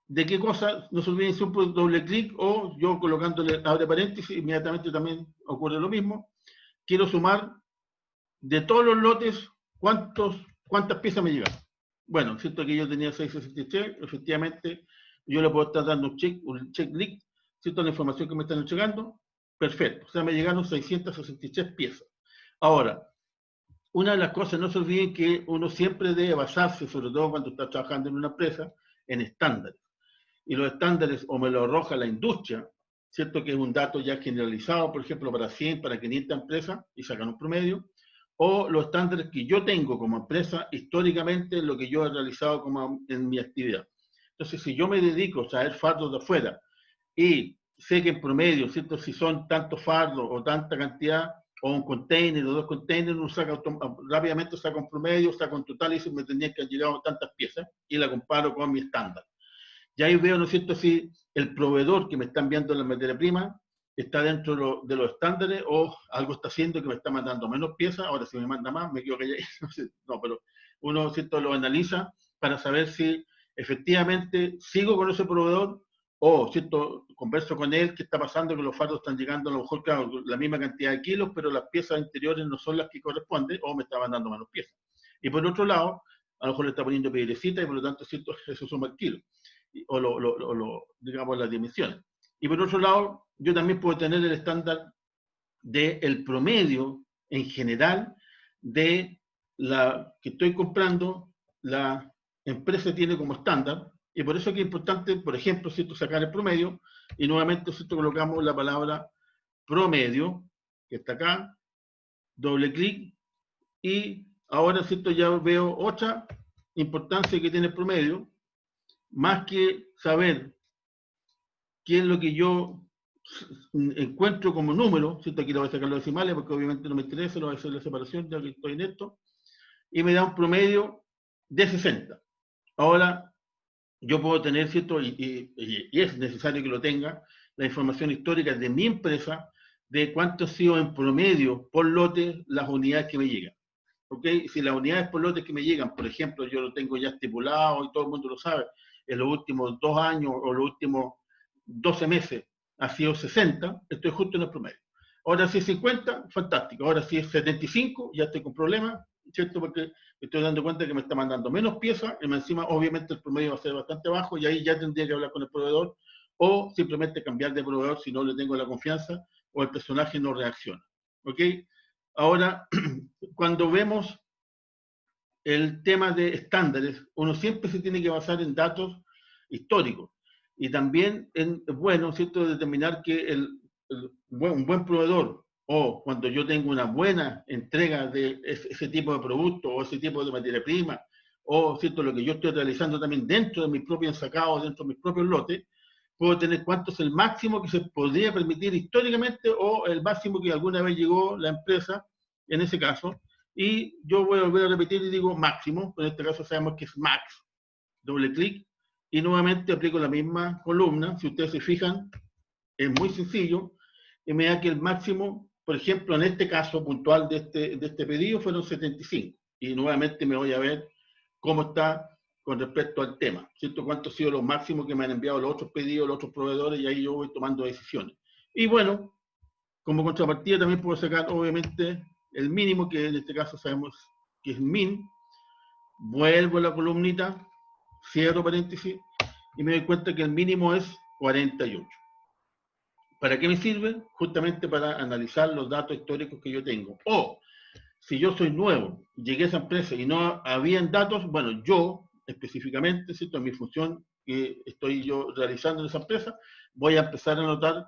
de qué cosa, no se olviden hacer un doble clic o yo colocándole abre paréntesis, inmediatamente también ocurre lo mismo. Quiero sumar de todos los lotes cuántas piezas me llegaron. Bueno, ¿cierto?, que yo tenía 663, efectivamente, yo le puedo estar dando un check-click, ¿cierto?, la información que me están entregando, perfecto, o sea, me llegaron 663 piezas. Ahora, una de las cosas, no se olviden que uno siempre debe basarse, sobre todo cuando está trabajando en una empresa, en estándares. Y los estándares o me lo arroja la industria, ¿cierto?, que es un dato ya generalizado, por ejemplo, para 100, para 500 empresas, y sacan un promedio, o los estándares que yo tengo como empresa, históricamente, lo que yo he realizado como en mi actividad. Entonces, si yo me dedico a traer fardos de afuera, y sé que en promedio, ¿cierto?, si son tantos fardos o tanta cantidad, o un container o 2 containers, uno rápidamente saca un promedio, saca un total y dice, me tendría que haber llegado tantas piezas, y la comparo con mi estándar. Y ahí veo, ¿no es cierto?, si el proveedor que me está enviando la materia prima está dentro de los estándares o algo está haciendo que me está mandando menos piezas, ahora si me manda más, me quedo callado. No, pero uno, ¿cierto?, lo analiza para saber si efectivamente sigo con ese proveedor o, ¿cierto?, converso con él, qué está pasando, que los fardos están llegando a lo mejor, claro, la misma cantidad de kilos, pero las piezas interiores no son las que corresponden o me está mandando menos piezas. Y por otro lado, a lo mejor le está poniendo piedrecita y por lo tanto, ¿cierto?, eso suma el kilo o digamos, las dimensiones. Y por otro lado, yo también puedo tener el estándar del promedio en general de la que estoy comprando, la empresa tiene como estándar, y por eso es que es importante, por ejemplo, ¿cierto?, sacar el promedio, y nuevamente, ¿cierto?, colocamos la palabra promedio, que está acá, doble clic, y ahora, ¿cierto?, ya veo otra importancia que tiene el promedio, más que saber qué es lo que yo encuentro como número, ¿cierto? Aquí lo voy a sacar los decimales porque obviamente no me interesa, lo voy a hacer la separación ya que estoy en esto, y me da un promedio de 60. Ahora, yo puedo tener, ¿cierto? Y es necesario que lo tenga, la información histórica de mi empresa, de cuánto ha sido en promedio por lote las unidades que me llegan. ¿Ok? Si las unidades por lote que me llegan, por ejemplo, yo lo tengo ya estipulado y todo el mundo lo sabe, en los últimos 2 años o los últimos 12 meses ha sido 60, estoy justo en el promedio. Ahora si es 50, fantástico. Ahora si es 75, ya estoy con problemas, ¿cierto? Porque me estoy dando cuenta que me está mandando menos piezas y encima obviamente el promedio va a ser bastante bajo y ahí ya tendría que hablar con el proveedor o simplemente cambiar de proveedor si no le tengo la confianza o el personaje no reacciona. ¿Ok? Ahora, cuando vemos el tema de estándares, uno siempre se tiene que basar en datos históricos. Y también es bueno, ¿cierto?, determinar que un buen proveedor o cuando yo tengo una buena entrega de ese tipo de producto o ese tipo de materia prima o, ¿cierto?, lo que yo estoy realizando también dentro de mis propios ensacados, dentro de mis propios lotes, puedo tener cuánto es el máximo que se podría permitir históricamente o el máximo que alguna vez llegó la empresa, en ese caso, y yo voy a volver a repetir y digo máximo, en este caso sabemos que es max, doble clic, y nuevamente aplico la misma columna, si ustedes se fijan, es muy sencillo, y me da que el máximo, por ejemplo, en este caso puntual de este pedido fueron 75, y nuevamente me voy a ver cómo está con respecto al tema, ¿cierto? Cuánto ha sido lo máximo que me han enviado los otros pedidos, los otros proveedores, y ahí yo voy tomando decisiones. Y bueno, como contrapartida también puedo sacar, obviamente, el mínimo, que en este caso sabemos que es min, vuelvo a la columnita, cierro paréntesis, y me doy cuenta que el mínimo es 48. ¿Para qué me sirve? Justamente para analizar los datos históricos que yo tengo. O, si yo soy nuevo, llegué a esa empresa y no habían datos, bueno, yo específicamente, ¿cierto?, en mi función que estoy yo realizando en esa empresa, voy a empezar a anotar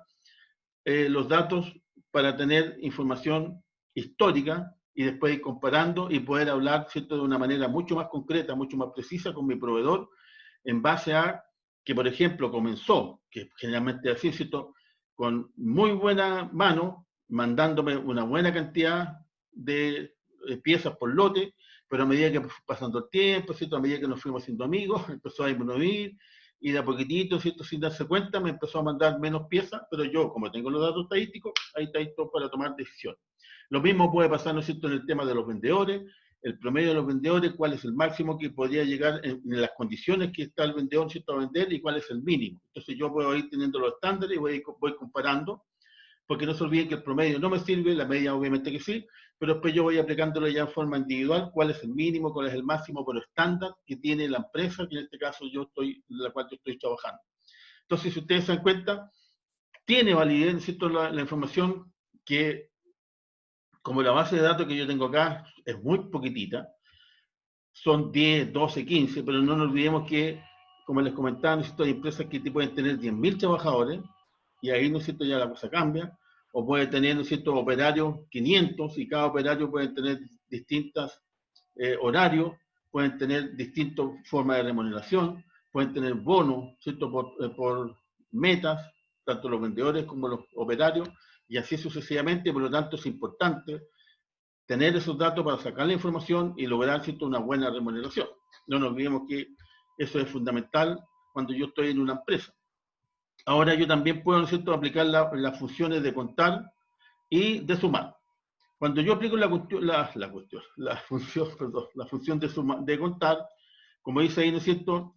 los datos para tener información histórica y después ir comparando y poder hablar, ¿cierto?, de una manera mucho más concreta, mucho más precisa con mi proveedor en base a que, por ejemplo, comenzó, que generalmente así, ¿cierto?, con muy buena mano, mandándome una buena cantidad de piezas por lote, pero a medida que pasando el tiempo, ¿cierto?, a medida que nos fuimos haciendo amigos, empezó a disminuir, y de a poquitito, ¿cierto?, sin darse cuenta, me empezó a mandar menos piezas, pero yo, como tengo los datos estadísticos, ahí está esto para tomar decisiones. Lo mismo puede pasar, ¿no es cierto?, en el tema de los vendedores, el promedio de los vendedores, cuál es el máximo que podría llegar en las condiciones que está el vendedor, ¿cierto?, a vender y cuál es el mínimo. Entonces yo puedo ir teniendo los estándares y voy comparando, porque no se olviden que el promedio no me sirve, la media obviamente que sí, pero después yo voy aplicándolo ya en forma individual, cuál es el mínimo, cuál es el máximo por estándar que tiene la empresa, que en este caso la cual yo estoy trabajando. Entonces, si ustedes se dan cuenta, tiene validez, ¿cierto?, la información que, como la base de datos que yo tengo acá es muy poquitita, son 10, 12, 15, pero no nos olvidemos que, como les comentaba, ¿no es cierto?, hay empresas que pueden tener 10.000 trabajadores, y ahí, ¿no es cierto?, ya la cosa cambia, o puede tener, ¿no es cierto?, operarios 500, y cada operario puede tener distintos horarios, pueden tener distintas formas de remuneración, pueden tener bonos, ¿cierto?, por metas, tanto los vendedores como los operarios, y así sucesivamente. Por lo tanto es importante tener esos datos para sacar la información y lograr, ¿cierto?, una buena remuneración. No nos olvidemos que eso es fundamental cuando yo estoy en una empresa. Ahora yo también puedo, ¿no es cierto?, aplicar las funciones de contar y de sumar. Cuando yo aplico la función de contar, como dice ahí, ¿no es cierto?,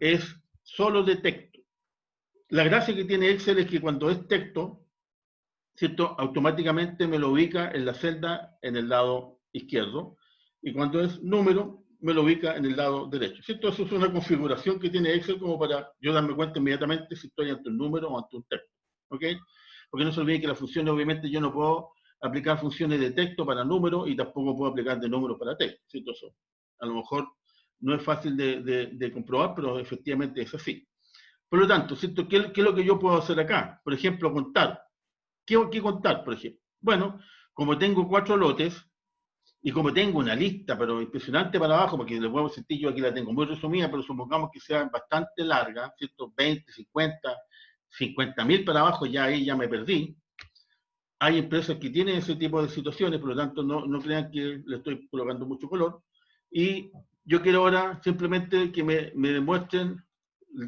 es solo de texto. La gracia que tiene Excel es que cuando es texto, ¿cierto?, automáticamente me lo ubica en la celda en el lado izquierdo, y cuando es número, me lo ubica en el lado derecho, ¿cierto? Eso es una configuración que tiene Excel como para yo darme cuenta inmediatamente si estoy ante un número o ante un texto, ¿ok? Porque no se olviden que las funciones, obviamente, yo no puedo aplicar funciones de texto para números y tampoco puedo aplicar de números para texto, ¿cierto? Eso a lo mejor no es fácil de comprobar, pero efectivamente es así. Por lo tanto, ¿cierto? ¿Qué es lo que yo puedo hacer acá? Por ejemplo, contar. ¿Qué contar, por ejemplo? Bueno, como tengo 4 lotes y como tengo una lista, pero impresionante para abajo, porque les voy a decir, yo aquí la tengo muy resumida, pero supongamos que sea bastante larga, ¿cierto? 20, 50.000 para abajo, ya ahí ya me perdí. Hay empresas que tienen ese tipo de situaciones, por lo tanto no crean que le estoy colocando mucho color. Y yo quiero ahora simplemente que me demuestren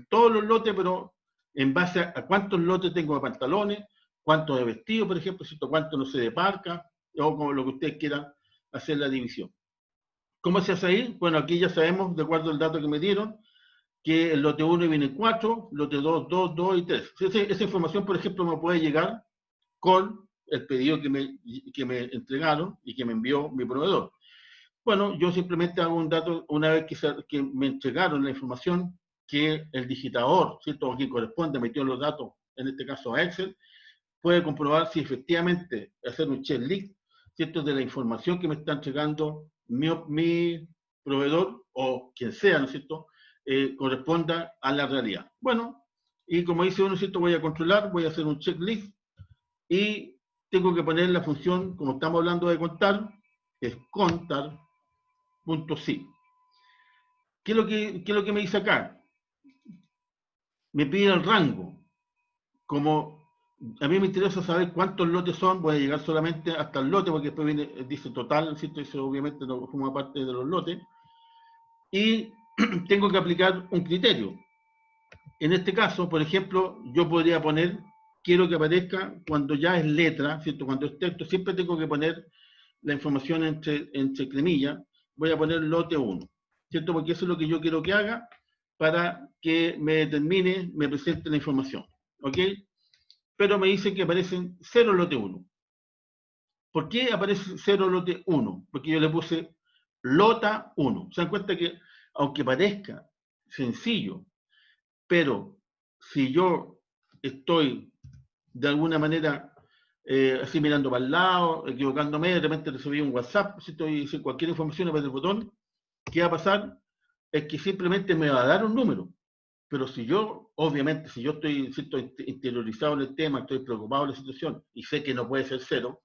todos los lotes, pero en base a cuántos lotes tengo de pantalones, cuántos de vestidos, por ejemplo, ¿cierto? Cuánto, no sé, de parca, o como lo que ustedes quieran hacer la división. ¿Cómo se hace ahí? Bueno, aquí ya sabemos, de acuerdo al dato que me dieron, que el lote 1 viene 4, lote 2, 2, 2 y 3. Esa información, por ejemplo, me puede llegar con el pedido que me entregaron y que me envió mi proveedor. Bueno, yo simplemente hago un dato, una vez que me entregaron la información, que el digitador, ¿cierto? A quien corresponde, metió los datos, en este caso a Excel, puede comprobar si efectivamente hacer un checklist, ¿cierto? De la información que me está entregando mi proveedor o quien sea, ¿no es cierto? Corresponda a la realidad. Bueno, y como dice uno, ¿cierto? Voy a controlar, voy a hacer un checklist y tengo que poner la función, como estamos hablando de contar, que es contar.si. ¿Qué es lo que me dice acá? Me pide el rango. Como a mí me interesa saber cuántos lotes son, voy a llegar solamente hasta el lote, porque después dice total, ¿cierto? Eso obviamente no forma parte de los lotes. Y tengo que aplicar un criterio. En este caso, por ejemplo, yo podría poner, quiero que aparezca cuando ya es letra, ¿cierto? Cuando es texto, siempre tengo que poner la información entre comillas, voy a poner lote 1, ¿cierto? Porque eso es lo que yo quiero que haga para que me determine, me presente la información, ¿ok? Pero me dice que aparecen 0 lote 1. ¿Por qué aparece 0 lote 1? Porque yo le puse lota 1. Se dan cuenta que, aunque parezca sencillo, pero si yo estoy de alguna manera así mirando para el lado, equivocándome, de repente recibí un WhatsApp, si estoy sin cualquier información, apreto el botón, ¿qué va a pasar? Es que simplemente me va a dar un número. Pero si yo, obviamente, si yo estoy interiorizado en el tema, estoy preocupado en la situación y sé que no puede ser 0,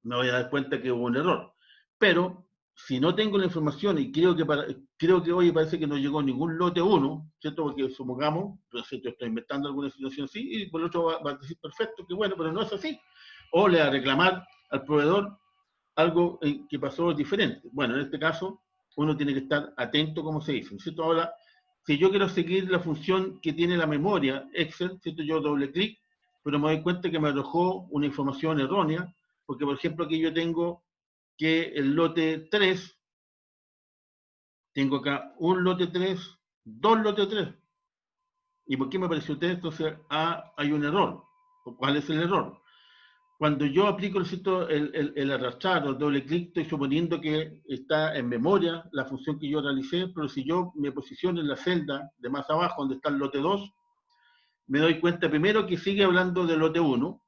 me voy a dar cuenta que hubo un error. Pero si no tengo la información y creo que hoy parece que no llegó ningún lote 1, ¿cierto? Porque supongamos, yo estoy inventando alguna situación así, y por el otro va a decir perfecto, que bueno, pero no es así. O le va a reclamar al proveedor algo que pasó diferente. Bueno, en este caso, uno tiene que estar atento, como se dice, ¿cierto? Ahora, si yo quiero seguir la función que tiene la memoria Excel, ¿cierto? Yo doble clic, pero me doy cuenta que me arrojó una información errónea, porque por ejemplo aquí yo tengo que el lote 3, tengo acá un lote 3, dos lotes 3. ¿Y por qué me apareció 3? Entonces, hay un error. ¿Cuál es el error? Cuando yo aplico el arrastrar o el doble clic, estoy suponiendo que está en memoria la función que yo realicé, pero si yo me posiciono en la celda de más abajo, donde está el lote 2, me doy cuenta primero que sigue hablando del lote 1,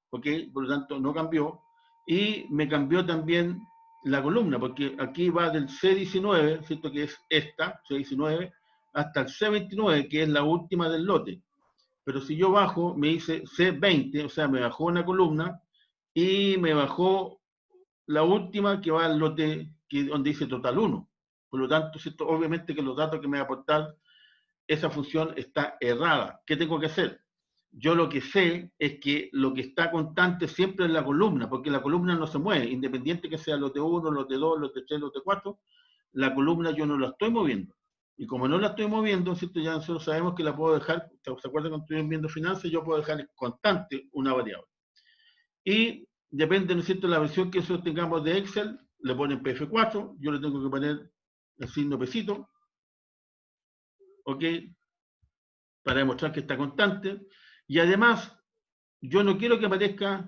¿ok? Por lo tanto, no cambió. Y me cambió también la columna, porque aquí va del C19, ¿cierto? Que es esta, C19, hasta el C29, que es la última del lote. Pero si yo bajo, me dice C20, o sea, me bajó una columna y me bajó la última que va al lote donde dice total 1. Por lo tanto, ¿cierto? Obviamente que los datos que me va a aportar esa función está errada. ¿Qué tengo que hacer? Yo lo que sé es que lo que está constante siempre es la columna, porque la columna no se mueve, independiente que sea lote 1, lote 2, lote 3, lote 4, la columna yo no la estoy moviendo. Y como no la estoy moviendo, ¿cierto? Ya nosotros sabemos que la puedo dejar, ¿se acuerdan cuando estuvimos viendo finanzas? Yo puedo dejar constante una variable. Y depende, ¿no es cierto?, de la versión que nosotros tengamos de Excel, le ponen PF4, yo le tengo que poner el signo pesito, ¿ok? Para demostrar que está constante. Y además, yo no quiero que aparezca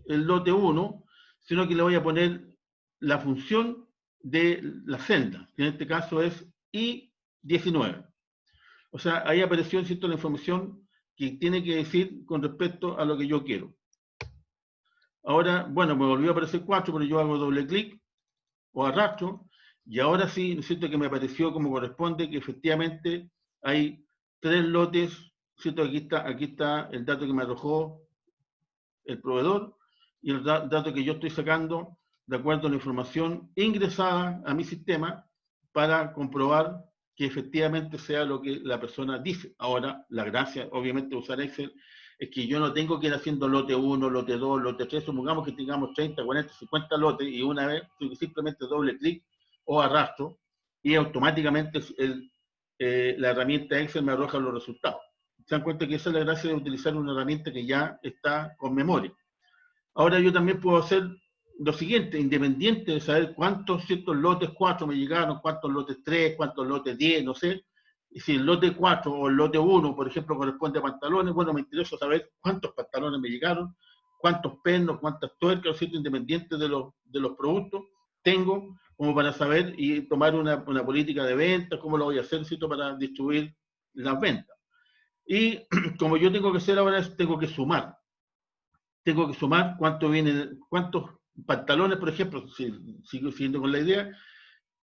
el lote 1, sino que le voy a poner la función de la celda, que en este caso es I19. O sea, ahí apareció, ¿cierto?, la información que tiene que decir con respecto a lo que yo quiero. Ahora, bueno, me volvió a aparecer 4, pero yo hago doble clic o arrastro, y ahora sí, ¿no es cierto?, que me apareció como corresponde, que efectivamente hay 3 lotes, ¿cierto? Aquí está el dato que me arrojó el proveedor y el dato que yo estoy sacando de acuerdo a la información ingresada a mi sistema para comprobar que efectivamente sea lo que la persona dice. Ahora, la gracia, obviamente, de usar Excel es que yo no tengo que ir haciendo lote 1, lote 2, lote 3, supongamos que tengamos 30, 40, 50 lotes y una vez simplemente doble clic o arrastro y automáticamente la herramienta Excel me arroja los resultados. Se dan cuenta que esa es la gracia de utilizar una herramienta que ya está con memoria. Ahora yo también puedo hacer lo siguiente, independiente de saber cuántos ciertos lotes 4 me llegaron, cuántos lotes 3, cuántos lotes 10, no sé. Y si el lote 4 o el lote 1, por ejemplo, corresponde a pantalones, bueno, me interesa saber cuántos pantalones me llegaron, cuántos pernos, cuántas tuercas, ¿cierto? Independiente de los productos, tengo como para saber y tomar una política de ventas, cómo lo voy a hacer, ¿cierto? Para distribuir las ventas. Y como yo tengo que hacer ahora, tengo que sumar. Tengo que sumar cuántos pantalones, por ejemplo, si sigo siguiendo con la idea,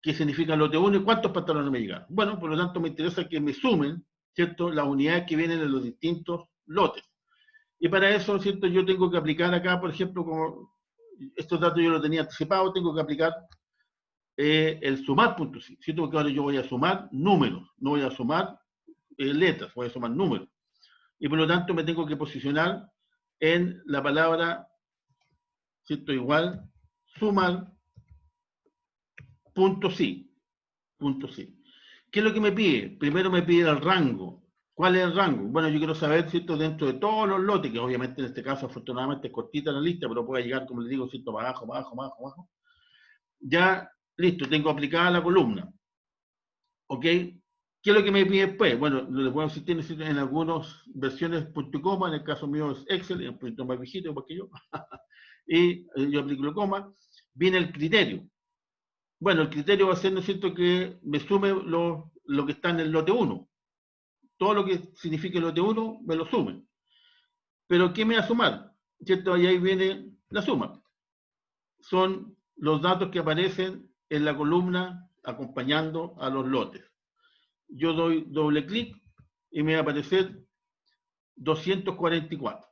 qué significa lote 1 y cuántos pantalones me llegan. Bueno, por lo tanto me interesa que me sumen, ¿cierto?, las unidades que vienen de los distintos lotes. Y para eso, ¿cierto?, yo tengo que aplicar acá, por ejemplo, como estos datos yo los tenía anticipados, tengo que aplicar el sumar.si, ¿cierto? Porque ahora yo voy a sumar números, no voy a sumar letras, voy a sumar números. Y por lo tanto me tengo que posicionar en la palabra, ¿cierto?, igual, sumar, .si. ¿Qué es lo que me pide? Primero me pide el rango. ¿Cuál es el rango? Bueno, yo quiero saber, ¿cierto?, dentro de todos los lotes, que obviamente en este caso afortunadamente es cortita la lista, pero puede llegar, como les digo, ¿cierto?, abajo. Ya, listo, tengo aplicada la columna. ¿Ok? ¿Qué es lo que me pide después? Bueno, lo puedo decir en algunas versiones punto coma, en el caso mío es Excel, un poquito más viejito porque yo. Y yo aplico el coma. Viene el criterio. Bueno, el criterio va a ser, ¿no es cierto?, que me sume lo que está en el lote 1. Todo lo que signifique el lote 1 me lo sume. Pero ¿qué me va a sumar? ¿Cierto? Y ahí viene la suma. Son los datos que aparecen en la columna acompañando a los lotes. Yo doy doble clic y me va a aparecer 244.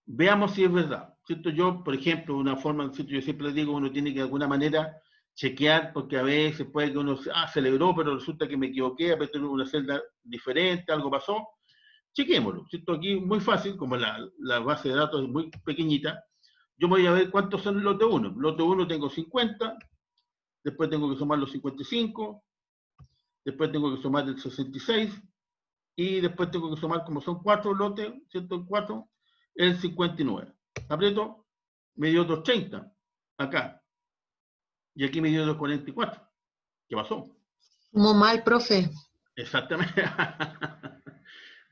Veamos si es verdad. ¿Cierto? Yo, por ejemplo, una forma, ¿cierto?, yo siempre les digo, uno tiene que de alguna manera chequear, porque a veces puede que uno celebró, pero resulta que me equivoqué, apreté una celda diferente, algo pasó. Chequémoslo. ¿Cierto? Aquí muy fácil, como la base de datos es muy pequeñita, yo voy a ver cuántos son el lote 1. Lote 1 tengo 50, después tengo que sumar los 55, después tengo que sumar el 66, y después tengo que sumar, como son 4 lotes, 104, el 59. Aprieto, me dio 230, acá. Y aquí me dio 244. ¿Qué pasó? Sumó mal, profe. Exactamente.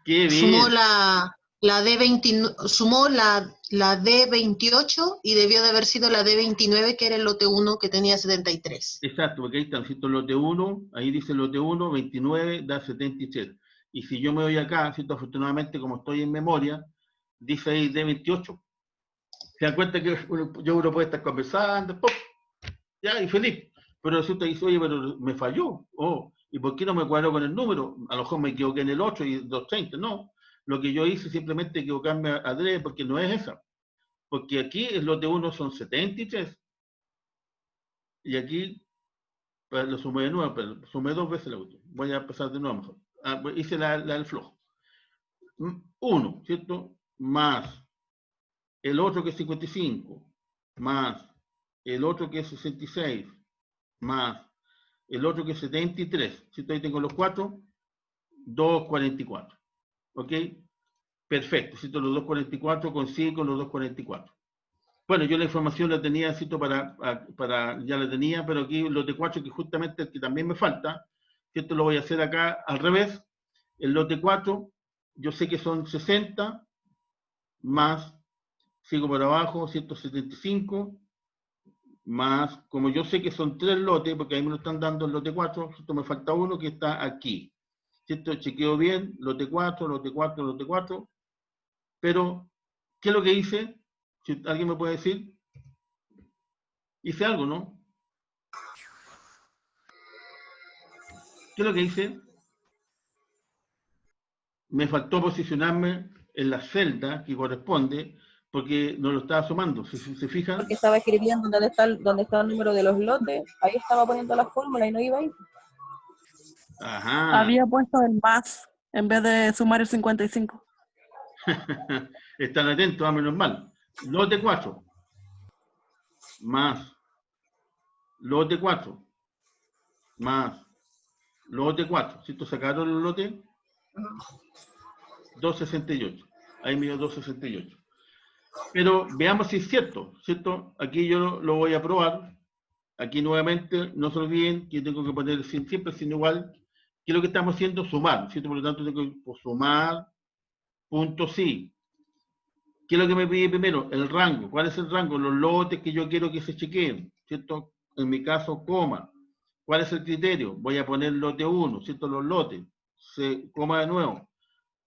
Qué bien. Sumó la D29, sumó la D28 y debió de haber sido la D29, que era el lote 1 que tenía 73. Exacto, porque ahí está, ¿cierto? Lote 1, ahí dice lote 1, 29, da 77. Y si yo me voy acá, ¿cierto?, afortunadamente, como estoy en memoria, dice ahí D28. Se dan cuenta que uno puede estar conversando, ¡pop! Ya, y feliz. Pero resulta que dice, oye, pero me falló. Oh, ¿y por qué no me cuadró con el número? A lo mejor me equivoqué en el 8 y 230. No, lo que yo hice simplemente equivocarme a 3 porque no es esa. Porque aquí el lote 1 son 73. Y aquí, pues, lo sumé de nuevo, pero sumé 2 veces la última. Voy a empezar de nuevo mejor. Pues hice la del flojo. 1, ¿cierto? Más el otro que es 55, más el otro que es 66, más el otro que es 73. ¿Cierto? Ahí tengo los 4, 244. ¿Ok? Perfecto. ¿Cierto? Los 244 coinciden con los 244. Bueno, yo la información la tenía, ¿cierto?, ya la tenía, pero aquí el lote 4, que justamente el que también me falta, ¿cierto?, lo voy a hacer acá al revés. El lote 4, yo sé que son 60, más, sigo por abajo, 175, más, como yo sé que son 3 lotes, porque ahí me lo están dando el lote 4, ¿cierto?, me falta uno que está aquí. ¿Cierto? Chequeo bien, lote 4, lote 4, lote 4, pero, ¿qué es lo que hice? Si alguien me puede decir. Hice algo, ¿no? ¿Qué es lo que hice? Me faltó posicionarme en la celda que corresponde porque no lo estaba sumando. ¿Se fijan? Porque estaba escribiendo dónde está el número de los lotes, ahí estaba poniendo la fórmula y no iba ahí. Ajá. Había puesto el más en vez de sumar el 55. Están atentos, menos mal. Lote 4. Más. Lote 4. más lote 4, ¿cierto? Sacaron los lotes, 268. Ahí me dio 268. Pero veamos si es cierto, ¿cierto? Aquí yo lo voy a probar. Aquí nuevamente, no se olviden que tengo que poner siempre sin igual, que es lo que estamos haciendo, sumar, ¿cierto? Por lo tanto, tengo que sumar, punto sí. ¿Qué es lo que me pide primero? El rango. ¿Cuál es el rango? Los lotes que yo quiero que se chequeen, ¿cierto? En mi caso, coma. ¿Cuál es el criterio? Voy a poner lote 1, ¿cierto? Los lotes. Coma de nuevo.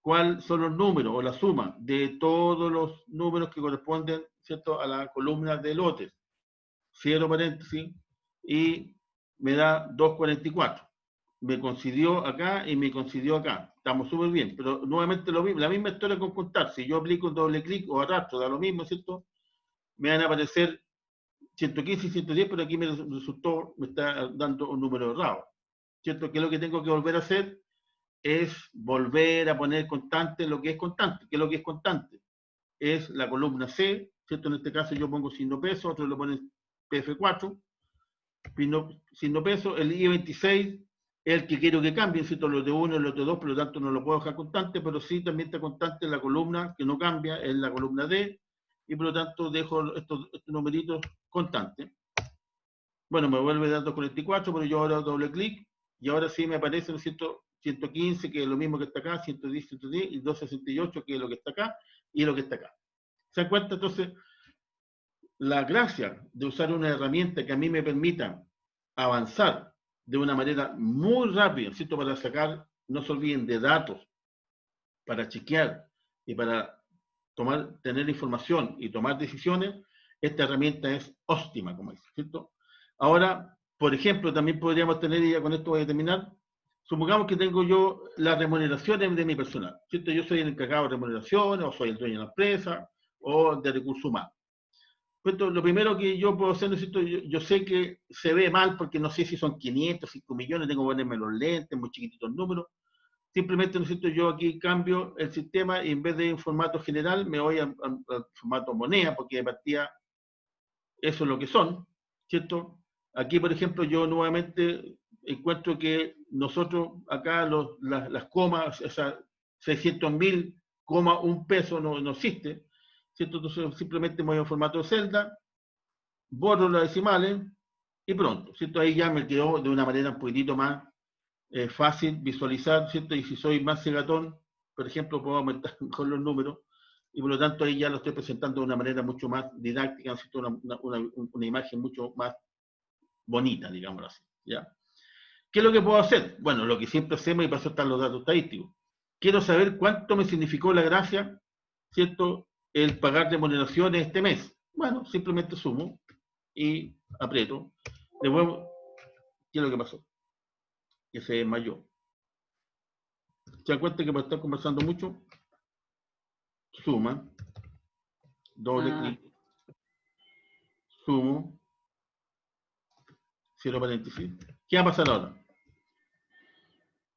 ¿Cuáles son los números o la suma de todos los números que corresponden, ¿cierto? A la columna de lotes? Cierro paréntesis y me da 244. Me coincidió acá y me coincidió acá. Estamos súper bien, pero nuevamente lo mismo, la misma historia con contar. Si yo aplico un doble clic o arrastro, da lo mismo, ¿cierto? Me van a aparecer 115 y 110, pero aquí me resultó, me está dando un número errado, ¿cierto? ¿Qué es lo que tengo que volver a hacer? Es volver a poner constante lo que es constante. ¿Qué es lo que es constante? Es la columna C, ¿cierto? En este caso yo pongo signo peso, otros lo ponen PF4, signo peso, el I26 es el que quiero que cambie, ¿cierto? Los de 1 y los de 2, por lo tanto no lo puedo dejar constante, pero sí también está constante la columna que no cambia, es la columna D, y por lo tanto dejo estos numeritos constantes. Bueno, me vuelve a dar 244, pero yo ahora doble clic, y ahora sí me aparece, ¿no es cierto? 115, que es lo mismo que está acá, 110, 110, y 268, que es lo que está acá, y lo que está acá. ¿Se dan cuenta? Entonces, la gracia de usar una herramienta que a mí me permita avanzar de una manera muy rápida, ¿cierto? Para sacar, no se olviden, de datos, para chequear y para tener información y tomar decisiones, esta herramienta es óptima, como dice, ¿cierto? Ahora, por ejemplo, también podríamos tener, y ya con esto voy a terminar, supongamos que tengo yo las remuneraciones de mi personal, ¿cierto? Yo soy el encargado de remuneraciones, o soy el dueño de la empresa, o de recursos humanos. Entonces, lo primero que yo puedo hacer, ¿no es cierto? Yo sé que se ve mal porque no sé si son 500, 5 millones, tengo que ponerme los lentes, muy chiquititos el número. Simplemente, ¿no es cierto? Yo aquí cambio el sistema y en vez de un formato general me voy al formato moneda, porque de partida eso es lo que son, ¿cierto? Aquí, por ejemplo, yo nuevamente encuentro que nosotros acá las comas, esas 600.000, un peso no existe, ¿cierto? Entonces simplemente me voy a un formato de celda, borro las decimales y pronto, ¿cierto? Ahí ya me quedó de una manera un poquitito más fácil visualizar, ¿cierto? Y si soy más cegatón, por ejemplo, puedo aumentar con los números y por lo tanto ahí ya lo estoy presentando de una manera mucho más didáctica, ¿cierto? Una imagen mucho más bonita, digámoslo así, ¿ya? ¿Qué es lo que puedo hacer? Bueno, lo que siempre hacemos y para eso están los datos estadísticos. Quiero saber cuánto me significó la gracia, ¿cierto? El pagar remuneraciones este mes. Bueno, simplemente sumo y aprieto. De nuevo, ¿qué es lo que pasó? Que se desmayó. ¿Se dan cuenta que me están conversando mucho? Suma, doble clic, sumo, cierro paréntesis. ¿Qué va a pasar ahora?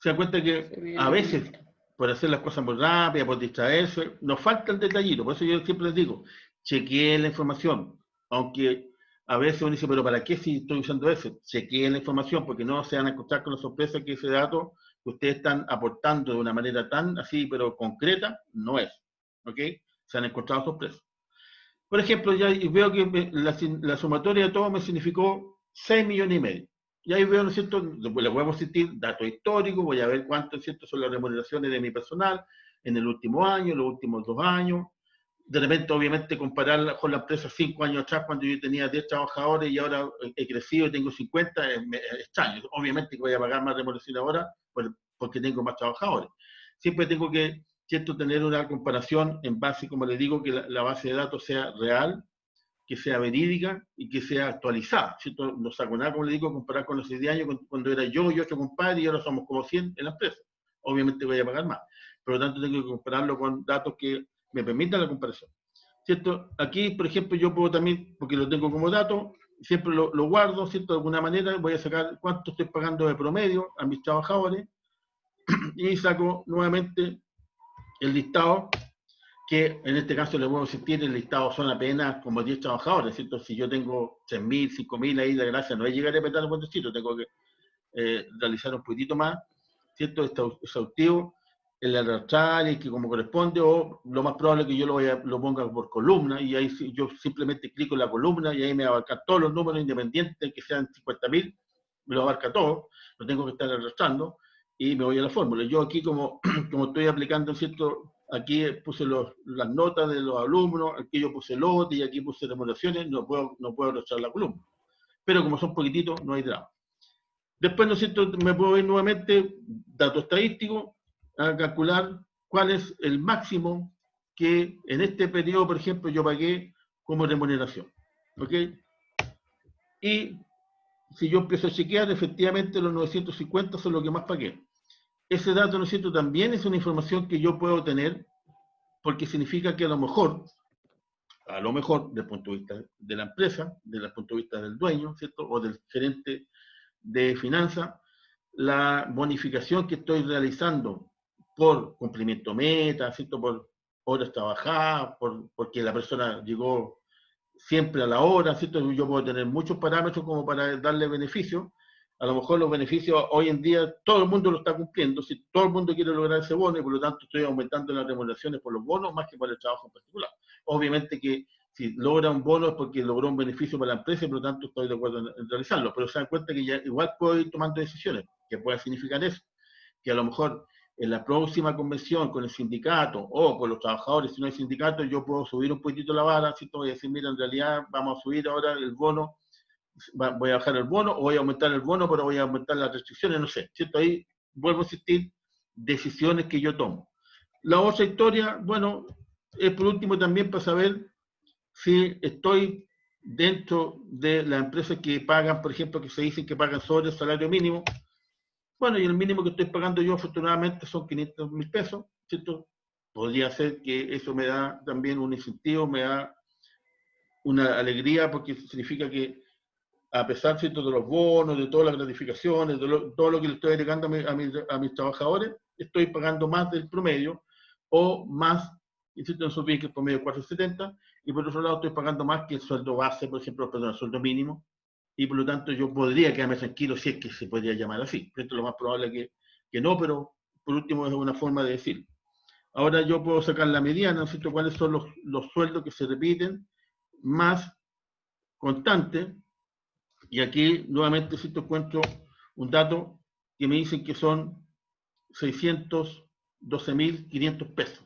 Se dan cuenta que a veces, por hacer las cosas muy rápidas, por distraerse, nos falta el detallito. Por eso yo siempre les digo, chequeen la información. Aunque a veces uno dice, pero ¿para qué si estoy usando eso? Chequeen la información, porque no se van a encontrar con la sorpresa que ese dato que ustedes están aportando de una manera tan así, pero concreta, no es. ¿Ok? Se han encontrado sorpresas. Por ejemplo, ya veo que la sumatoria de todo me significó 6,5 millones. Y ahí veo, ¿no es cierto? Le voy a sentir datos históricos, voy a ver cuánto, ¿cierto?, son las remuneraciones de mi personal en el último año, los últimos 2 años. De repente, obviamente, compararla con la empresa 5 años atrás, cuando yo tenía 10 trabajadores y ahora he crecido y tengo 50, es extraño. Obviamente que voy a pagar más remuneración ahora porque tengo más trabajadores. Siempre tengo que, ¿cierto?, tener una comparación en base, como les digo, que la base de datos sea real, que sea verídica y que sea actualizada, ¿cierto? No saco nada, como le digo, comparar con los 6 años cuando era yo y 8 compadres y ahora somos como 100 en la empresa. Obviamente voy a pagar más. Por lo tanto, tengo que compararlo con datos que me permitan la comparación, ¿cierto? Aquí, por ejemplo, yo puedo también, porque lo tengo como dato, siempre lo guardo, ¿cierto? De alguna manera voy a sacar cuánto estoy pagando de promedio a mis trabajadores y saco nuevamente el listado, que en este caso le voy a insistir, el listado son apenas como 10 trabajadores, ¿cierto? Si yo tengo 6,000, 5,000 ahí, de gracia, no es llegar a petar el botecito, tengo que realizar un poquitito más, ¿cierto? Exhaustivo, el arrastrar y que como corresponde, o lo más probable es que yo lo ponga por columna, y ahí yo simplemente clico en la columna y ahí me va a abarcar todos los números independientes, que sean 50.000, me lo abarca todo, no tengo que estar arrastrando, y me voy a la fórmula. Yo aquí como estoy aplicando, ¿cierto? Aquí puse las notas de los alumnos, aquí yo puse lote y aquí puse remuneraciones, no puedo arrastrar la columna. Pero como son poquititos, no hay drama. Después, ¿no es cierto?, me puedo ir nuevamente, dato estadístico, a calcular cuál es el máximo que en este periodo, por ejemplo, yo pagué como remuneración. ¿Ok? Y si yo empiezo a chequear, efectivamente los 950 son lo que más pagué. Ese dato, ¿no es cierto?, también es una información que yo puedo tener, porque significa que a lo mejor, desde el punto de vista de la empresa, desde el punto de vista del dueño, ¿cierto?, o del gerente de finanzas, la bonificación que estoy realizando por cumplimiento meta, ¿cierto?, por horas trabajadas, porque la persona llegó siempre a la hora, ¿cierto? Yo puedo tener muchos parámetros como para darle beneficio. A lo mejor los beneficios hoy en día todo el mundo lo está cumpliendo, si todo el mundo quiere lograr ese bono, y por lo tanto estoy aumentando las remuneraciones por los bonos más que por el trabajo en particular. Obviamente que si logra un bono es porque logró un beneficio para la empresa y por lo tanto estoy de acuerdo en realizarlo, pero se dan cuenta que ya igual puedo ir tomando decisiones, que pueda significar eso, que a lo mejor en la próxima convención con el sindicato o con los trabajadores, si no hay sindicato, yo puedo subir un poquitito la vara, ¿cierto? Voy a decir, mira, en realidad vamos a subir ahora el bono, voy a bajar el bono o voy a aumentar el bono, pero voy a aumentar las restricciones, no sé, ¿cierto? Ahí vuelvo a insistir, decisiones que yo tomo. La otra historia, bueno, es por último también para saber si estoy dentro de las empresas que pagan, por ejemplo, que se dicen que pagan sobre el salario mínimo. Bueno, y el mínimo que estoy pagando yo, afortunadamente, son 500.000 pesos, ¿cierto? Podría ser que eso me da también un incentivo, me da una alegría, porque significa que, a pesar, ¿cierto?, de los bonos, de todas las gratificaciones, de todo lo que le estoy agregando a mis trabajadores, estoy pagando más del promedio, o más, ¿cierto? No se olviden que el promedio es 470, y por otro lado estoy pagando más que el sueldo base, por ejemplo, perdón, el sueldo mínimo, y por lo tanto yo podría quedarme tranquilo si es que se podría llamar así. Esto es lo más probable que no, pero por último es una forma de decir. Ahora yo puedo sacar la mediana, ¿cierto?, cuáles son los sueldos que se repiten más constantes, y aquí nuevamente, ¿cierto?, encuentro un dato que me dicen que son 612.500 pesos.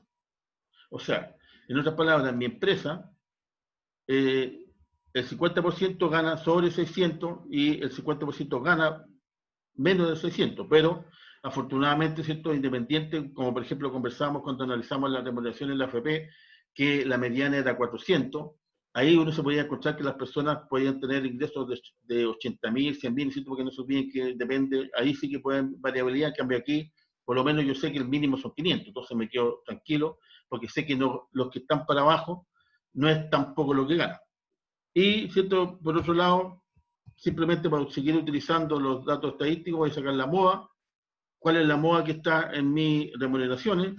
O sea, en otras palabras, en mi empresa, el 50% gana sobre 600 y el 50% gana menos de 600, pero afortunadamente, ¿cierto?, independiente, como por ejemplo conversamos cuando analizamos la remuneración en la AFP, que la mediana era 400, ahí uno se podía encontrar que las personas podían tener ingresos de 80.000, 100.000, ¿cierto?, porque no se olviden que depende, ahí sí que pueden variabilidad, en cambio aquí, por lo menos yo sé que el mínimo son 500, entonces me quedo tranquilo, porque sé que no, los que están para abajo no es tampoco lo que ganan. Y, ¿cierto?, por otro lado, simplemente para seguir utilizando los datos estadísticos, voy a sacar la MOA, cuál es la MOA que está en mis remuneraciones,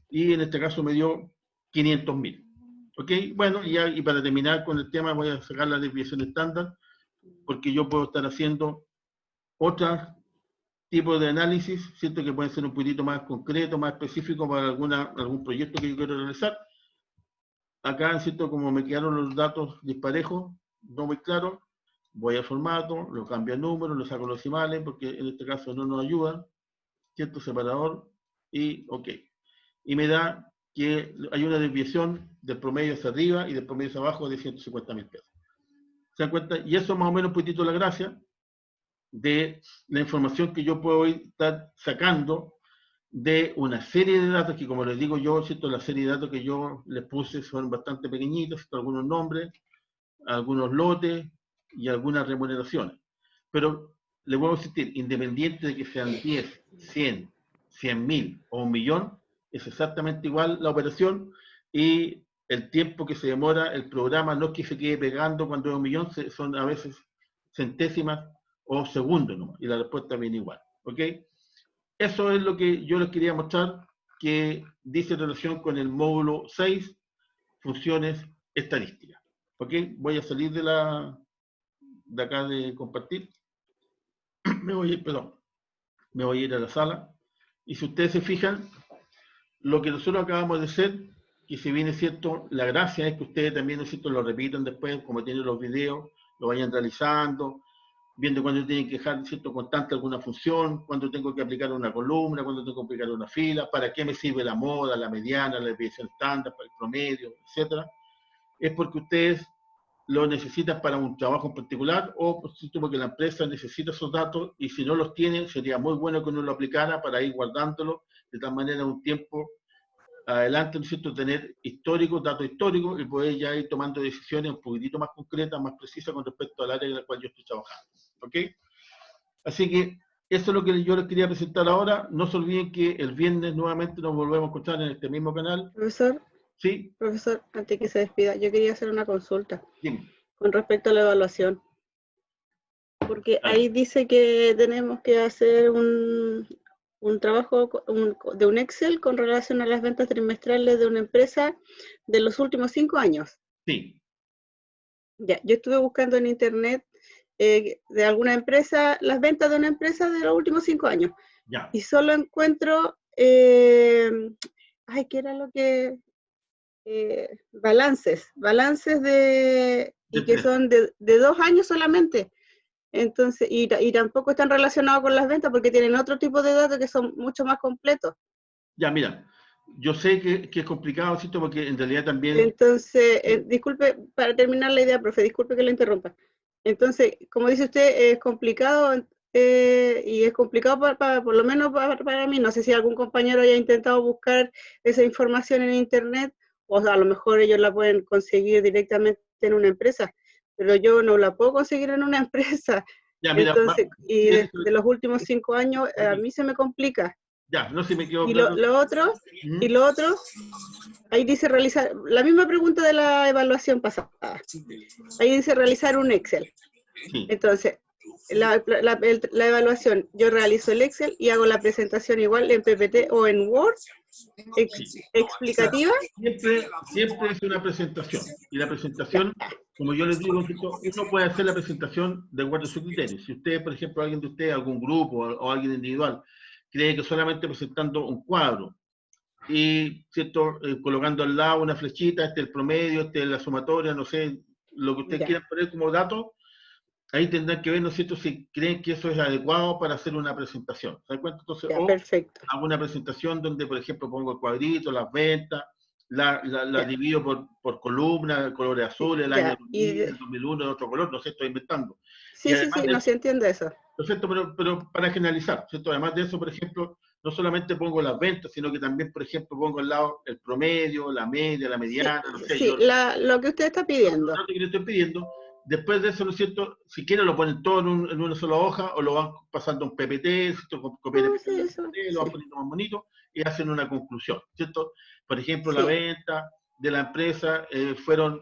y en este caso me dio 500.000. ¿Ok? Bueno, y para terminar con el tema, voy a sacar la desviación estándar, porque yo puedo estar haciendo otros tipos de análisis, siento que pueden ser un poquito más concreto, más específico para algún proyecto que yo quiero realizar. Acá, ¿cierto?, como me quedaron los datos disparejos, no muy claros, voy al formato, lo cambio a número, lo saco los decimales, porque en este caso no nos ayudan, ¿cierto?, separador, y ok. Y me da que hay una desviación del promedio hacia arriba y del promedio hacia abajo de 150.000 pesos. ¿Se dan cuenta? Y eso es más o menos un poquitito la gracia de la información que yo puedo estar sacando de una serie de datos que, como les digo yo, ¿cierto?, la serie de datos que yo les puse son bastante pequeñitos, ¿cierto?, algunos nombres, algunos lotes y algunas remuneraciones. Pero le voy a insistir, independiente de que sean 10, 100, 100.000 o 1.000.000, es exactamente igual la operación, y el tiempo que se demora el programa no es que se quede pegando cuando es 1.000.000, son a veces centésimas o segundos nomás, y la respuesta viene igual. ¿Ok? Eso es lo que yo les quería mostrar, que dice en relación con el módulo 6, funciones estadísticas. ¿Ok? Voy a salir de acá de compartir. me voy a ir, perdón, me voy a ir a la sala. Y si ustedes se fijan, lo que nosotros acabamos de hacer, que si bien es cierto, la gracia es que ustedes también, ¿no es cierto?, lo repitan después, como tienen los videos, lo vayan realizando, viendo cuándo tienen que dejar, ¿cierto?, constante alguna función, cuándo tengo que aplicar una columna, cuándo tengo que aplicar una fila, para qué me sirve la moda, la mediana, la desviación estándar, para el promedio, etcétera. Es porque ustedes lo necesitan para un trabajo en particular o porque la empresa necesita esos datos y si no los tienen, sería muy bueno que uno lo aplicara para ir guardándolo de tal manera un tiempo adelante, ¿no es cierto?, tener históricos, datos históricos y poder ya ir tomando decisiones un poquitito más concretas, más precisas con respecto al área en la cual yo estoy trabajando. ¿Ok? Así que eso es lo que yo les quería presentar ahora. No se olviden que el viernes nuevamente nos volvemos a encontrar en este mismo canal. Profesor, Sí, profesor, antes que se despida, yo quería hacer una consulta dime. con respecto a la evaluación. Porque Dale. ahí dice que tenemos que hacer un trabajo de un Excel con relación a las ventas trimestrales de una empresa de los últimos 5 años. Sí, Ya, yo estuve buscando en internet de alguna empresa, las ventas de una empresa de los últimos 5 años. ya. Y solo encuentro, ¿qué era lo que? Balances y que son de 2 años solamente. Entonces, y tampoco están relacionados con las ventas porque tienen otro tipo de datos que son mucho más completos. Ya, mira, yo sé que es complicado, ¿cierto? Porque en realidad también... Entonces, disculpe, para terminar la idea, profe, disculpe que lo interrumpa. Entonces, como dice usted, es complicado y es complicado por lo menos para mí. No sé si algún compañero haya intentado buscar esa información en internet o a lo mejor ellos la pueden conseguir directamente en una empresa, pero yo no la puedo conseguir en una empresa. Ya, mira, Entonces, y sí, de los últimos 5 años, a mí se me complica. ya, no sé si me quedo Y claro. lo otro, ahí dice realizar, la misma pregunta de la evaluación pasada. Ahí dice realizar un Excel. Sí. Entonces, la evaluación, yo realizo el Excel y hago la presentación igual en PPT o en Word, explicativa. Siempre es una presentación. Y la presentación, como yo les digo, uno puede hacer la presentación de acuerdo a su criterio. Si usted, por ejemplo, alguien de ustedes, algún grupo o alguien individual, cree que solamente presentando un cuadro y, ¿cierto?, colocando al lado una flechita, este es el promedio, este es la sumatoria, no sé, lo que ustedes quieran poner como dato, ahí tendrán que ver, ¿no es cierto?, si creen que eso es adecuado para hacer una presentación. ¿Se dan cuenta? Entonces, Ya, perfecto. hago una presentación donde, por ejemplo, pongo el cuadrito, las ventas, la divido por columna, colores azules, el año 2000, el 2001 de otro color, no sé, estoy inventando. Sí, no se entiende eso. Perfecto, pero para generalizar, ¿cierto? Además de eso, por ejemplo, no solamente pongo las ventas, sino que también, por ejemplo, pongo al lado el promedio, la media, la mediana, no sé. Sí, lo que usted está pidiendo. Lo que le estoy pidiendo. Después de eso, ¿no es cierto? Si quieren lo ponen todo en una sola hoja o lo van pasando a un PPT, ¿cierto? Copian el PPT, lo van poniendo más bonito y hacen una conclusión, ¿cierto? Por ejemplo, la venta de la empresa fueron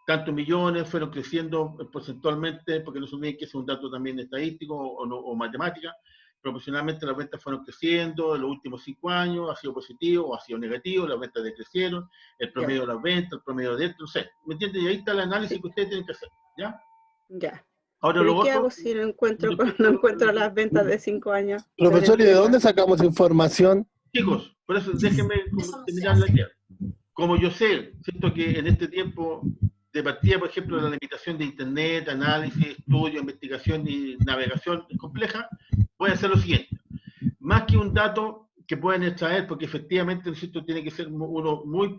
tantos millones, fueron creciendo porcentualmente, porque no se olviden que es un dato también estadístico o matemática. Proporcionalmente las ventas fueron creciendo en los últimos 5 años, ha sido positivo o ha sido negativo, las ventas decrecieron, el promedio de las ventas, el promedio de esto, no sé, ¿me entiendes? Y ahí está el análisis que ustedes tienen que hacer, ¿ya? Ya. Ahora ¿Pero qué hago si no encuentro las ventas de 5 años? Profesor, ¿y de dónde sacamos información? Chicos, por eso déjenme terminar la idea. Como yo sé, siento que en este tiempo de partida, por ejemplo, la limitación de internet, análisis, estudio, investigación y navegación es compleja, voy a hacer lo siguiente. Más que un dato que pueden extraer, porque efectivamente, ¿cierto?, tiene que ser uno muy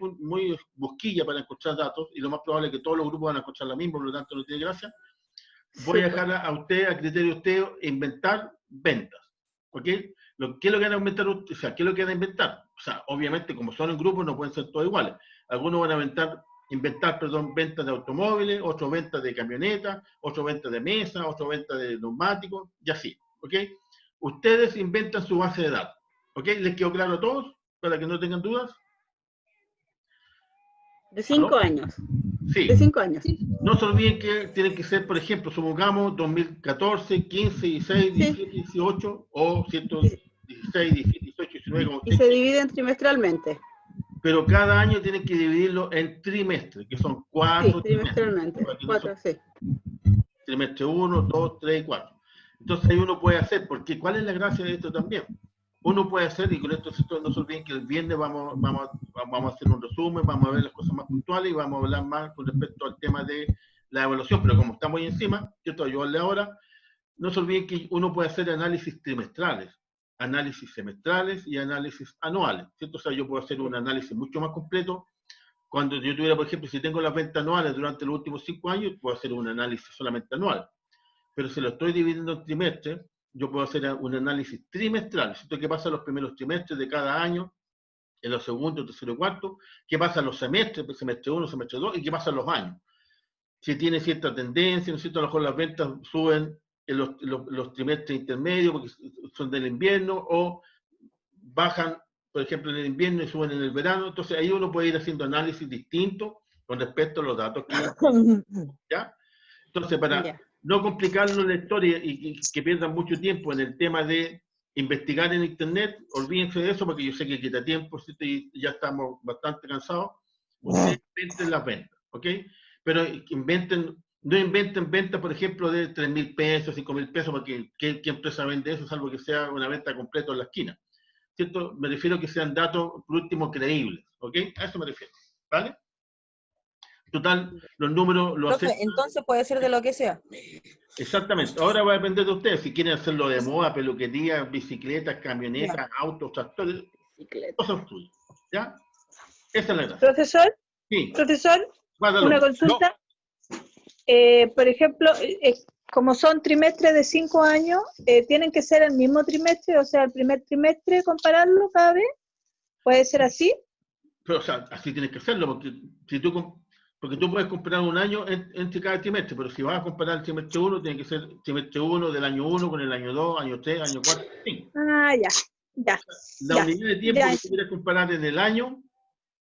busquilla para encontrar datos, y lo más probable es que todos los grupos van a encontrar la misma, por lo tanto no tiene gracia. Voy a dejar a usted, a criterio de usted, inventar ventas. ¿Ok? ¿Qué es lo que van a inventar? O sea, ¿qué es lo que van a inventar? O sea, obviamente, como son en grupos, no pueden ser todos iguales. Algunos van a inventar ventas de automóviles, otros ventas de camionetas, otros ventas de mesa, otros ventas de neumáticos, y así. ¿Ok? Ustedes inventan su base de datos. ¿Ok? ¿Les quedó claro a todos? Para que no tengan dudas. De 5 años. Sí. De 5 años. No se olviden que tienen que ser, por ejemplo, supongamos 2014, 15, 16, 17, 18 o 116, 18, 19. Como y se dividen trimestralmente. Pero cada año tienen que dividirlo en trimestres, que son 4 trimestralmente. 4, sí. Trimestre 1, 2, 3 y 4. Entonces ahí uno puede hacer, porque ¿cuál es la gracia de esto también? Uno puede hacer, y con esto no se olviden que el viernes vamos a hacer un resumen, vamos a ver las cosas más puntuales y vamos a hablar más con respecto al tema de la evaluación, pero como estamos ahí encima, ¿cierto? Yo hablé ahora, no se olviden que uno puede hacer análisis trimestrales, análisis semestrales y análisis anuales, ¿cierto? O sea, yo puedo hacer un análisis mucho más completo. Cuando yo tuviera, por ejemplo, si tengo las ventas anuales durante los últimos 5 años, puedo hacer un análisis solamente anual. Pero si lo estoy dividiendo en trimestres, yo puedo hacer un análisis trimestral, ¿cierto? ¿Qué pasa en los primeros trimestres de cada año? En los segundos, tercero y cuarto. ¿Qué pasa en los semestres? Semestre 1, semestre 2. ¿Y qué pasa en los años? Si tiene cierta tendencia, ¿no es cierto? A lo mejor las ventas suben en los trimestres intermedios porque son del invierno, o bajan, por ejemplo, en el invierno y suben en el verano. Entonces ahí uno puede ir haciendo análisis distintos con respecto a los datos que ¿ya? Entonces, para no complicarnos la historia y que pierdan mucho tiempo en el tema de investigar en Internet, olvídense de eso porque yo sé que quita tiempo, ¿cierto? Y ya estamos bastante cansados. Ustedes inventen las ventas, ¿ok? Pero no inventen ventas, por ejemplo, de 3.000 pesos, 5.000 pesos, porque ¿qué empresa vende eso, salvo que sea una venta completa en la esquina? ¿Cierto? Me refiero a que sean datos, por último, creíbles, ¿ok? A eso me refiero, ¿vale? Total, los números lo hacen. Entonces puede ser de lo que sea. Exactamente. Ahora va a depender de ustedes. Si quieren hacerlo de moda, peluquería, bicicletas, camionetas, autos, tractores, cosas tuyas. ¿Ya? Esa es la gracia. Profesor, Sí. profesor, Guárdalo. una consulta. Por ejemplo, como son trimestres de 5 años, ¿tienen que ser el mismo trimestre? O sea, el primer trimestre, compararlo cada vez. ¿Puede ser así? Pero, o sea, así tienes que hacerlo, porque tú puedes comparar un año entre cada trimestre, pero si vas a comparar el trimestre 1, tiene que ser el trimestre 1 del año 1 con el año 2, año 3, año 4, 5. Ah, ya. La unidad de tiempo que tú quieres comparar en el año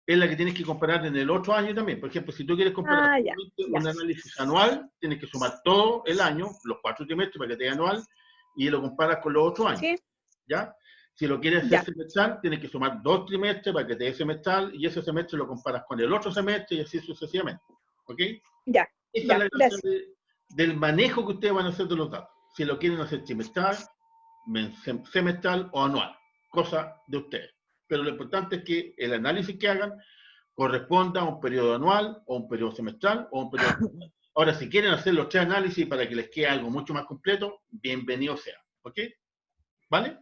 es la que tienes que comparar en el otro año también. Por ejemplo, si tú quieres comparar un análisis anual, tienes que sumar todo el año, los 4 trimestres para que te dé anual, y lo comparas con los otros años. ¿Sí? ¿Ya? Si lo quieres hacer semestral, tienes que sumar 2 trimestres para que te dé semestral, y ese semestre lo comparas con el otro semestre y así sucesivamente. ¿Ok? Ya. Esa es la gracia del manejo que ustedes van a hacer de los datos. Si lo quieren hacer trimestral, semestral o anual. Cosa de ustedes. Pero lo importante es que el análisis que hagan corresponda a un periodo anual, o un periodo semestral, o un periodo anual. Ahora, si quieren hacer los 3 análisis para que les quede algo mucho más completo, bienvenido sea. ¿Ok? ¿Vale?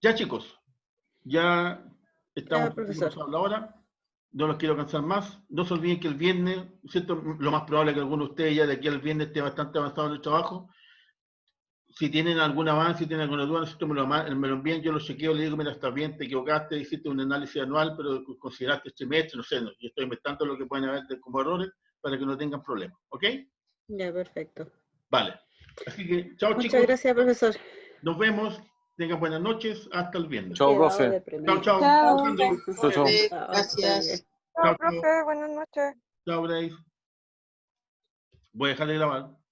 Ya, chicos, ya estamos a la hora, no los quiero cansar más. No se olviden que el viernes, ¿cierto? Lo más probable es que alguno de ustedes ya de aquí al viernes esté bastante avanzado en el trabajo. Si tienen algún avance, si tienen alguna duda, ¿cierto? Me lo envían, yo lo chequeo, le digo, mira, está bien, te equivocaste, hiciste un análisis anual, pero consideraste este trimestre, no sé, yo estoy inventando lo que pueden haber como errores para que no tengan problemas, ¿ok? Ya, perfecto. Vale. Así que, chao, chicos. Muchas gracias, profesor. Nos vemos. Tengan buenas noches. Hasta el viernes. Chao, profe. Chao, chao. Chao, chao. Gracias. Chao, profe, buenas noches. chao, Grace. Voy a dejar de grabar.